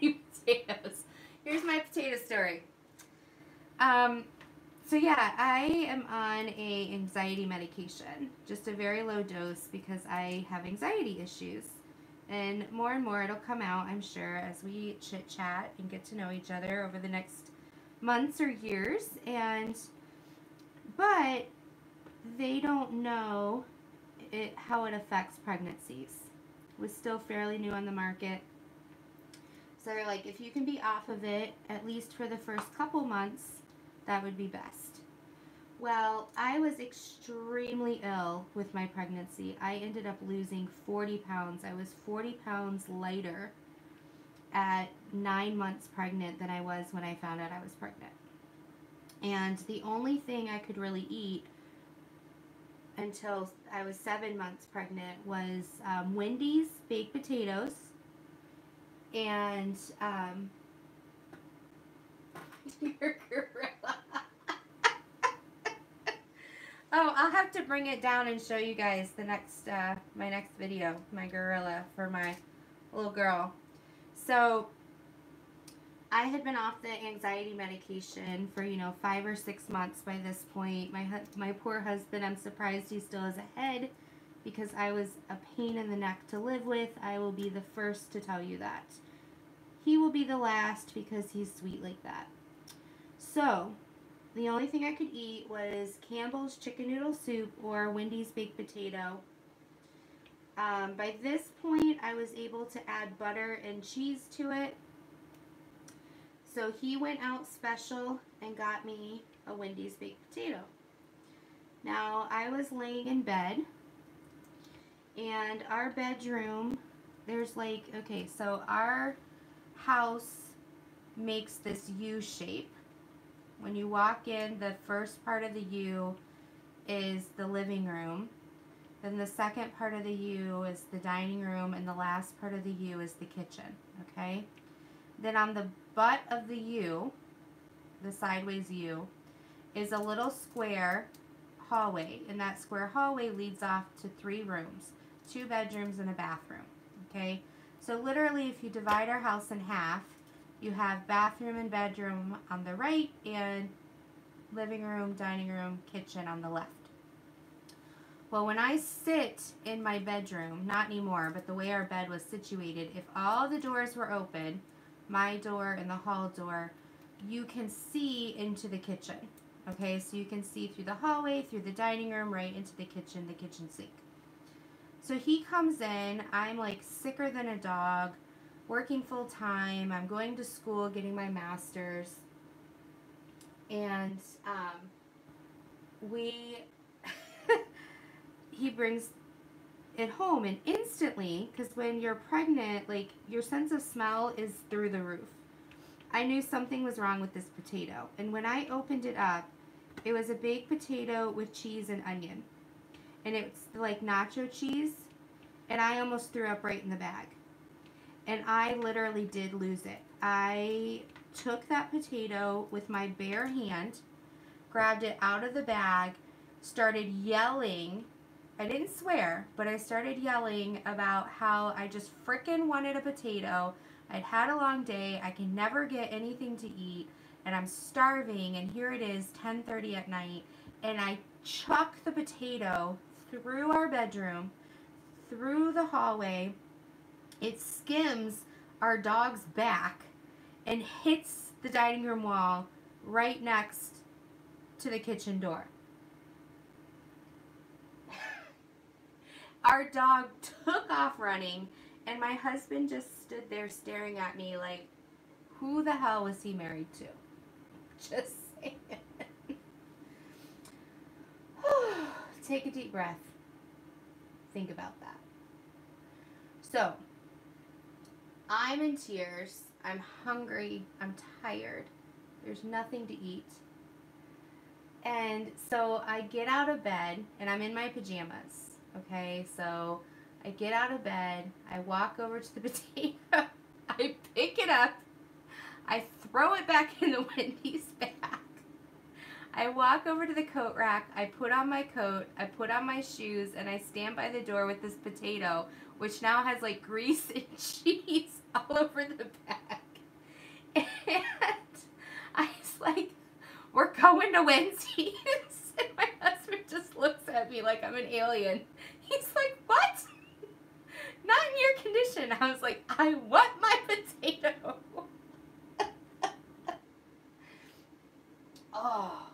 Potatoes. Here's my potato story. So yeah, I am on a anxiety medication, just a very low dose because I have anxiety issues. And more it'll come out, I'm sure, as we chit chat and get to know each other over the next months or years. But they don't know how it affects pregnancies. It was still fairly new on the market. So they're like, if you can be off of it, at least for the first couple months, that would be best. Well, I was extremely ill with my pregnancy. I ended up losing 40 pounds. I was 40 pounds lighter at 9 months pregnant than I was when I found out I was pregnant. And the only thing I could really eat until I was 7 months pregnant was Wendy's baked potatoes and your gorilla. Oh, I'll have to bring it down and show you guys the next my next video, my gorilla for my little girl. So I had been off the anxiety medication for 5 or 6 months by this point. My poor husband, I'm surprised he still has a head because I was a pain in the neck to live with. I will be the first to tell you that. He will be the last because he's sweet like that. So the only thing I could eat was Campbell's chicken noodle soup or Wendy's baked potato. By this point, I was able to add butter and cheese to it. So he went out special and got me a Wendy's baked potato. Now, I was laying in bed, and our bedroom, there's like, okay, so our house makes this U shape. When you walk in, the first part of the U is the living room. Then the second part of the U is the dining room, and the last part of the U is the kitchen, okay? Then on the butt of the U, the sideways U, is a little square hallway, and that square hallway leads off to 3 rooms, 2 bedrooms and a bathroom, okay? So literally, if you divide our house in half, you have bathroom and bedroom on the right and living room, dining room, kitchen on the left. Well, when I sit in my bedroom, not anymore, but the way our bed was situated, if all the doors were open, my door and the hall door, you can see into the kitchen. Okay, so you can see through the hallway, through the dining room, right into the kitchen sink. So he comes in, I'm like sicker than a dog, working full time, I'm going to school, getting my master's, and he brings it home, and instantly, because when you're pregnant, like, your sense of smell is through the roof. I knew something was wrong with this potato, and when I opened it up, It was a baked potato with cheese and onion. And it's like nacho cheese. And I almost threw up right in the bag. And I literally did lose it. I took that potato with my bare hand, grabbed it out of the bag, started yelling. I didn't swear, but I started yelling about how I just frickin' wanted a potato. I'd had a long day. I can never get anything to eat. And I'm starving. And here it is, 10:30 at night. And I chuck the potato through our bedroom, through the hallway. It skims our dog's back and hits the dining room wall right next to the kitchen door. Our dog took off running, and my husband just stood there staring at me like, who the hell was he married to? Just saying. Take a deep breath. Think about that. So, I'm in tears. I'm hungry. I'm tired. There's nothing to eat. And so I get out of bed, and I'm in my pajamas. Okay, so I get out of bed. I walk over to the potato. I pick it up. I throw it back in the Wendy's bag. I walk over to the coat rack. I put on my coat. I put on my shoes, and I stand by the door with this potato, which now has like grease and cheese all over the bag. And I was like, we're going to Wendy's. And my husband just looks at me like I'm an alien. He's like, what? Not in your condition. I was like, I want my potato. Oh,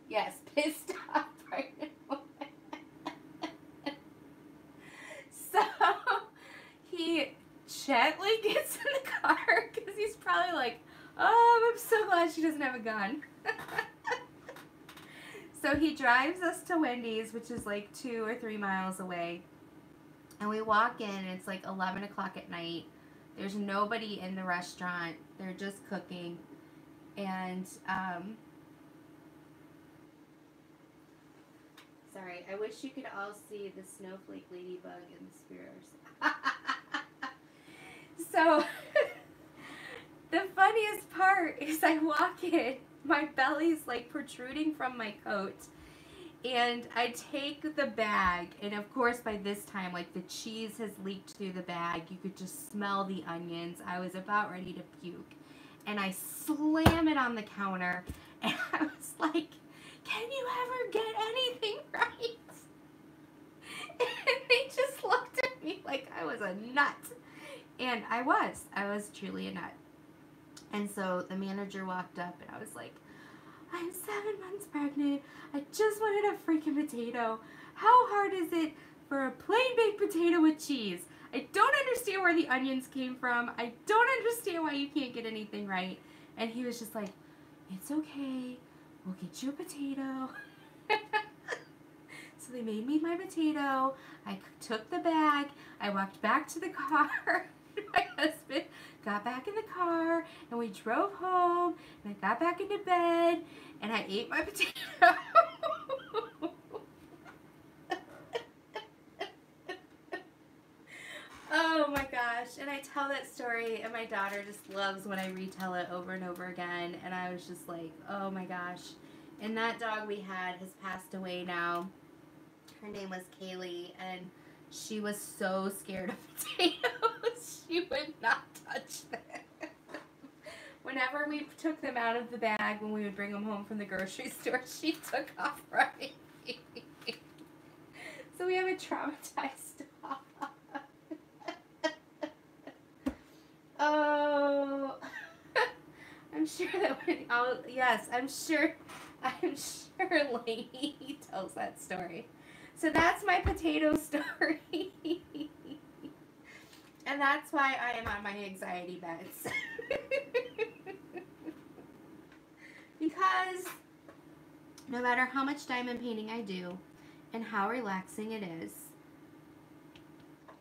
yes, pissed off right now. So he gently gets in the car because he's probably like, oh, I'm so glad she doesn't have a gun. So he drives us to Wendy's, which is like 2 or 3 miles away. And we walk in, and it's like 11 o'clock at night. There's nobody in the restaurant. They're just cooking. And, sorry, I wish you could all see the snowflake ladybug and the spears. So, the funniest part is I walk in. My belly's like protruding from my coat, and I take the bag, and of course by this time like the cheese has leaked through the bag. You could just smell the onions. I was about ready to puke, and I slam it on the counter, and I was like, can you ever get anything right? And they just looked at me like I was a nut, and I was truly a nut. And so the manager walked up, and I was like, I'm 7 months pregnant. I just wanted a freaking potato. How hard is it for a plain baked potato with cheese? I don't understand where the onions came from. I don't understand why you can't get anything right. And he was just like, it's okay. We'll get you a potato. So they made me my potato. I took the bag. I walked back to the car. My husband got back in the car, and we drove home, and I got back into bed, and I ate my potato. Oh my gosh. And I tell that story, and my daughter just loves when I retell it over and over again, and I was just like, oh my gosh. And that dog we had has passed away now. Her name was Kaylee, and she was so scared of potatoes, she would not touch them. Whenever we took them out of the bag, when we would bring them home from the grocery store, she took off running. So we have a traumatized dog. Oh, I'm sure that when, yes, I'm sure Lonnie tells that story. So that's my potato story. And that's why I am on my anxiety meds. Because no matter how much diamond painting I do and how relaxing it is,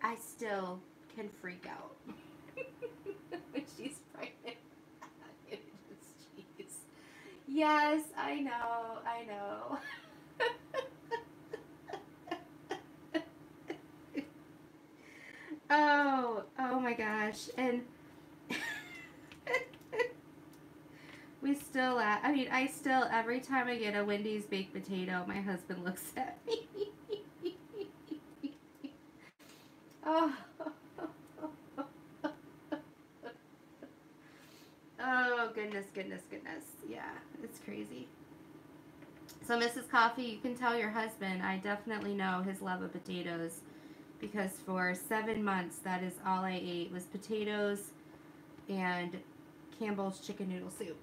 I still can freak out when she's pregnant. It is cheese. Yes, I know, I know. Oh my gosh. And we still, I mean, I still, every time I get a Wendy's baked potato, my husband looks at me. Oh. Oh, goodness, goodness, goodness. Yeah, it's crazy. So, Mrs. Coffee, you can tell your husband I definitely know his love of potatoes, because for 7 months, that is all I ate was potatoes and Campbell's chicken noodle soup.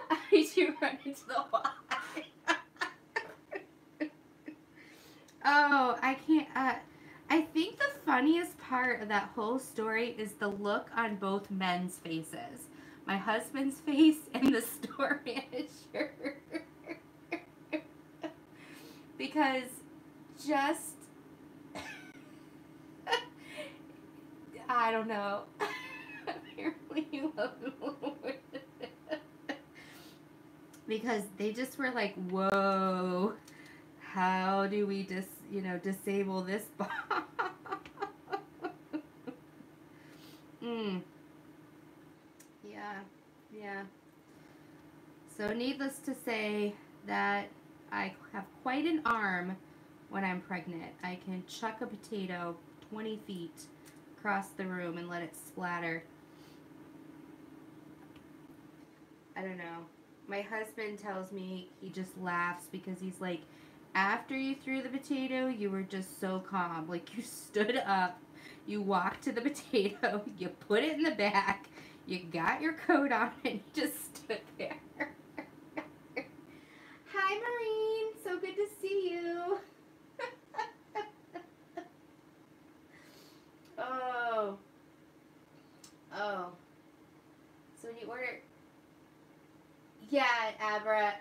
I do run into the wall. Oh, I can't. I think the funniest part of that whole story is the look on both men's faces. My husband's face and the store manager. Because just, I don't know. Apparently you love him a little bit. Because they just were like, whoa, how do we just, disable this bomb? Yeah. So needless to say that I have quite an arm when I'm pregnant. I can chuck a potato 20 feet across the room and let it splatter. I don't know. My husband tells me, he just laughs because he's like, after you threw the potato, you were just so calm. Like, you stood up, you walked to the potato, you put it in the back, you got your coat on, and you just stood there. Hi, Maureen. So good to see you. Oh. So when you order... Yeah, Abra.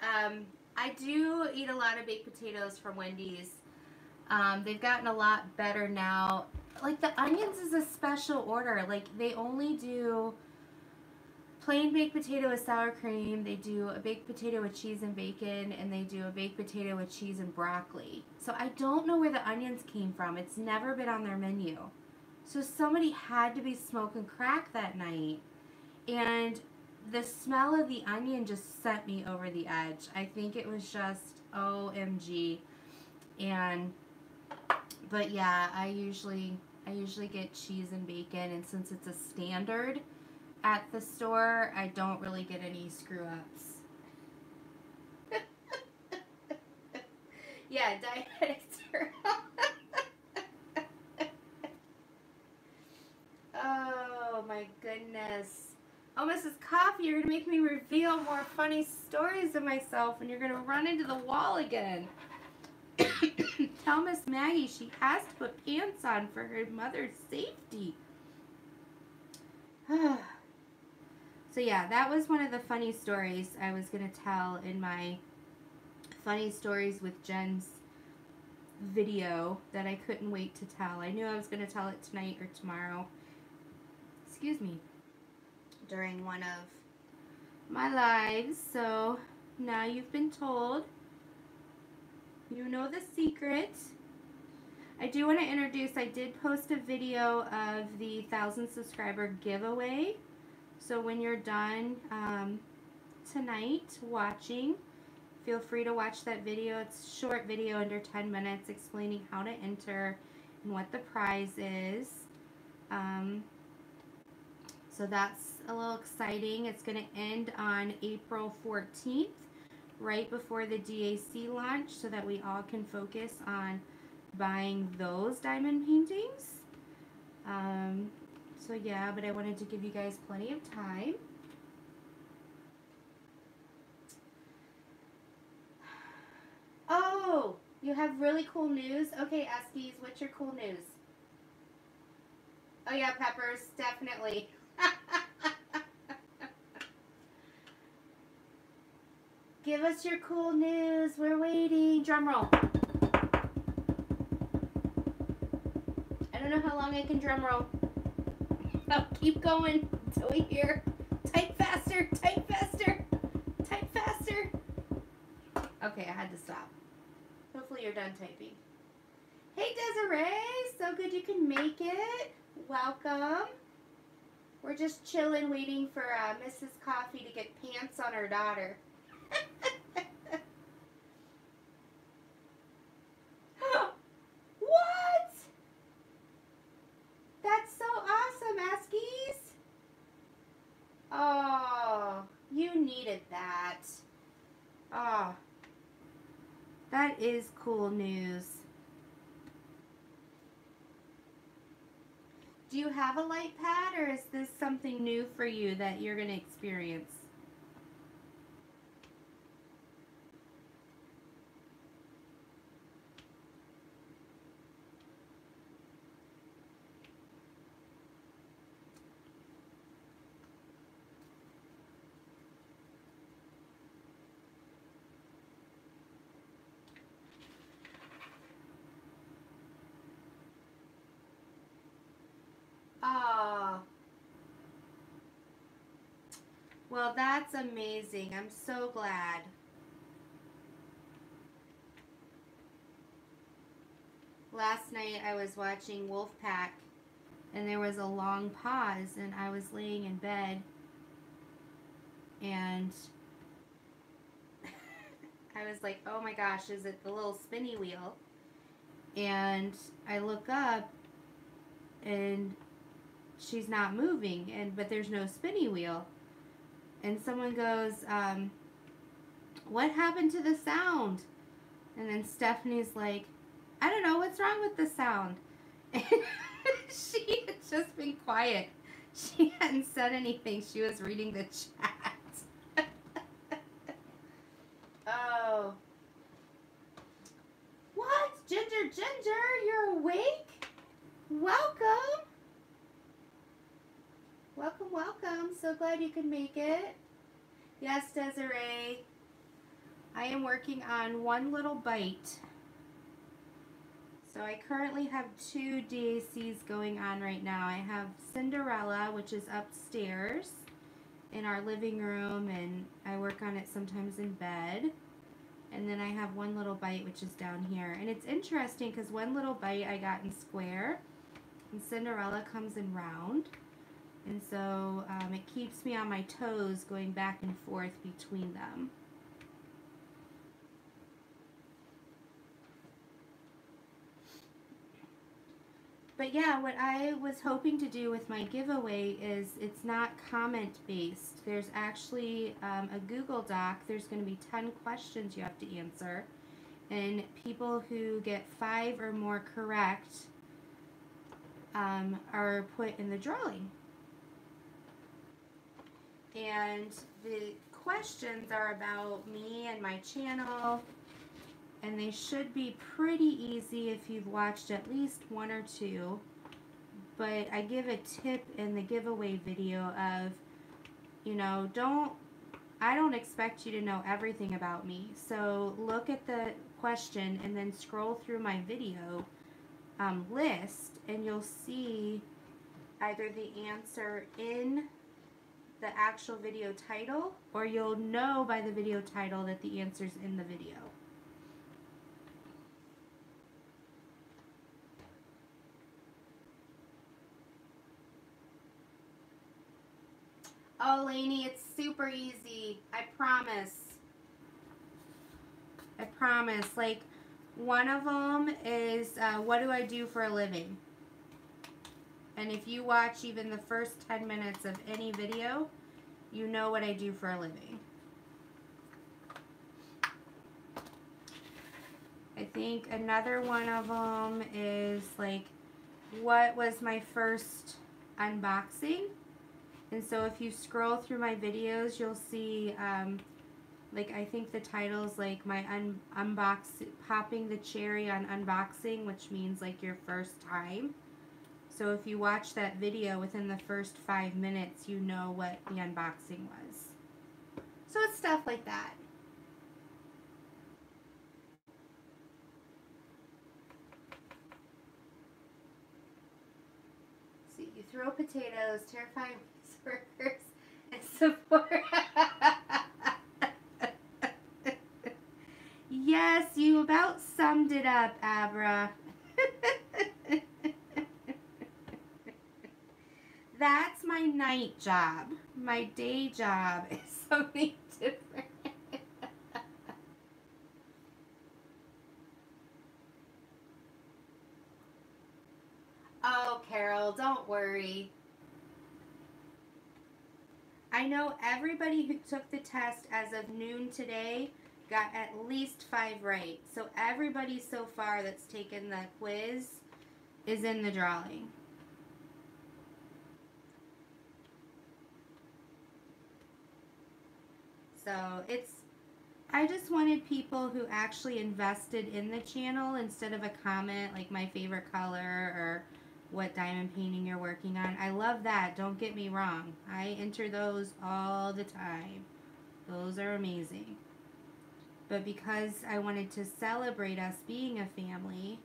I do eat a lot of baked potatoes from Wendy's. They've gotten a lot better now. Like, the onions is a special order. Like, they only do plain baked potato with sour cream. They do a baked potato with cheese and bacon, and they do a baked potato with cheese and broccoli. So I don't know where the onions came from. It's never been on their menu. So somebody had to be smoking crack that night. And the smell of the onion just sent me over the edge. I think it was just OMG. But yeah, I usually get cheese and bacon, and since it's a standard at the store, I don't really get any screw ups. Yeah, dietetics are Oh my goodness. Oh, Mrs. Coffee, you're going to make me reveal more funny stories of myself, and you're going to run into the wall again. Tell Miss Maggie she has to put pants on for her mother's safety. So yeah, that was one of the funny stories I was going to tell in my Funny Stories with Jen's video that I couldn't wait to tell. I knew I was going to tell it tonight or tomorrow. Excuse me. During one of my lives. So now you've been told. You know the secret. I do want to introduce, I did post a video of the 1,000 subscriber giveaway. So when you're done tonight watching, feel free to watch that video. It's a short video under 10 minutes explaining how to enter and what the prize is. So that's a little exciting. It's going to end on April 14th, right before the DAC launch, so that we all can focus on buying those diamond paintings. So yeah, but I wanted to give you guys plenty of time. Oh, you have really cool news? Okay, Eskies, what's your cool news? Oh yeah, Peppers, definitely. Give us your cool news. We're waiting. Drum roll. I don't know how long I can drum roll. Oh, keep going. until we hear type faster, type faster, type faster. Okay, I had to stop. Hopefully you're done typing. Hey Desiree, so good you can make it. Welcome. We're just chilling, waiting for Mrs. Coffee to get pants on her daughter. What? That's so awesome, Askies. Oh, you needed that. Oh, that is cool news. Do you have a light pad, or is this something new for you that you're going to experience? Oh, well, that's amazing. I'm so glad. Last night I was watching Wolfpack, and there was a long pause, and I was laying in bed, and I was like, oh my gosh, is it the little spinny wheel? And I look up, and she's not moving, but there's no spinny wheel. And someone goes, what happened to the sound? And then Stephanie's like, I don't know, what's wrong with the sound? And she had just been quiet. She hadn't said anything. She was reading the chat. Oh. What? Ginger, you're awake? Welcome. Welcome, welcome. So glad you could make it. Yes, Desiree. I am working on One Little Bite. So I currently have 2 DACs going on right now. I have Cinderella, which is upstairs in our living room, and I work on it sometimes in bed. And then I have One Little Bite, which is down here. And it's interesting because One Little Bite I got in square, and Cinderella comes in round. And so it keeps me on my toes going back and forth between them. But yeah, what I was hoping to do with my giveaway is it's not comment based. There's actually a Google Doc. There's going to be 10 questions you have to answer. And people who get 5 or more correct are put in the drawing. And the questions are about me and my channel, and they should be pretty easy if you've watched at least 1 or 2. But I give a tip in the giveaway video of, you know, I don't expect you to know everything about me. So look at the question and then scroll through my video list, and you'll see either the answer in the actual video title, or you'll know by the video title that the answer's in the video. Oh, Lainey, it's super easy. I promise. I promise. Like, one of them is, what do I do for a living? And if you watch even the first 10 minutes of any video, you know what I do for a living. I think another one of them is like, what was my first unboxing? And so if you scroll through my videos, you'll see, like, I think the title's like my popping the cherry on unboxing, which means like your first time. So if you watch that video within the first 5 minutes, you know what the unboxing was. So it's stuff like that. See, you throw potatoes, terrifying. workers and support. Yes, you about summed it up, Abra. That's my night job. My day job is something different. Oh, Carol, don't worry. I know everybody who took the test as of noon today got at least 5 right. So everybody so far that's taken the quiz is in the drawing. So I just wanted people who actually invested in the channel instead of a comment like my favorite color or what diamond painting you're working on. I love that, don't get me wrong. I enter those all the time. Those are amazing. But because I wanted to celebrate us being a family,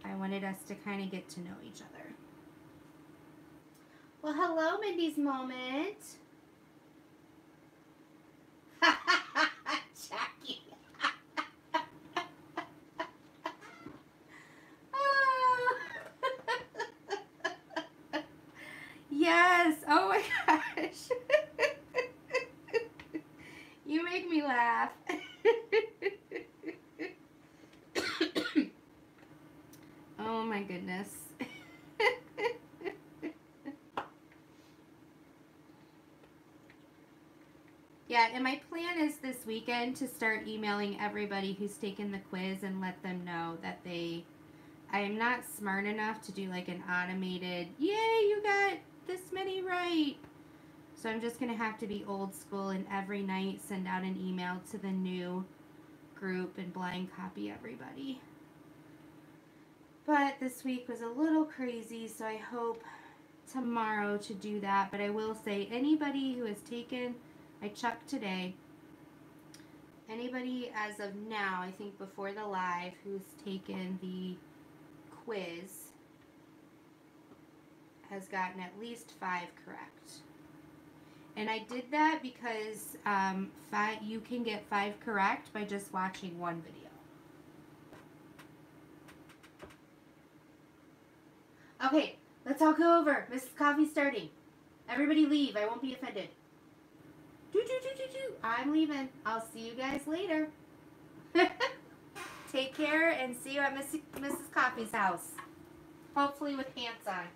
I wanted us to kind of get to know each other. Well, hello, Mindy's Moment. Jackie. Oh. Yes. Oh my gosh. You make me laugh. Oh my goodness. Yeah, and my plan is this weekend to start emailing everybody who's taken the quiz and let them know that I am not smart enough to do like an automated, yay, you got this many right. So I'm just going to have to be old school and every night send out an email to the new group and blind copy everybody. But this week was a little crazy, so I hope tomorrow to do that. But I will say anybody who has taken, I checked today, anybody as of now, I think before the live, who's taken the quiz has gotten at least 5 correct. And I did that because you can get 5 correct by just watching one video. Okay, let's all go over. Mrs. Coffee's starting. Everybody leave. I won't be offended. I'm leaving. I'll see you guys later. Take care and see you at Mrs. Coffee's house. Hopefully with pants on.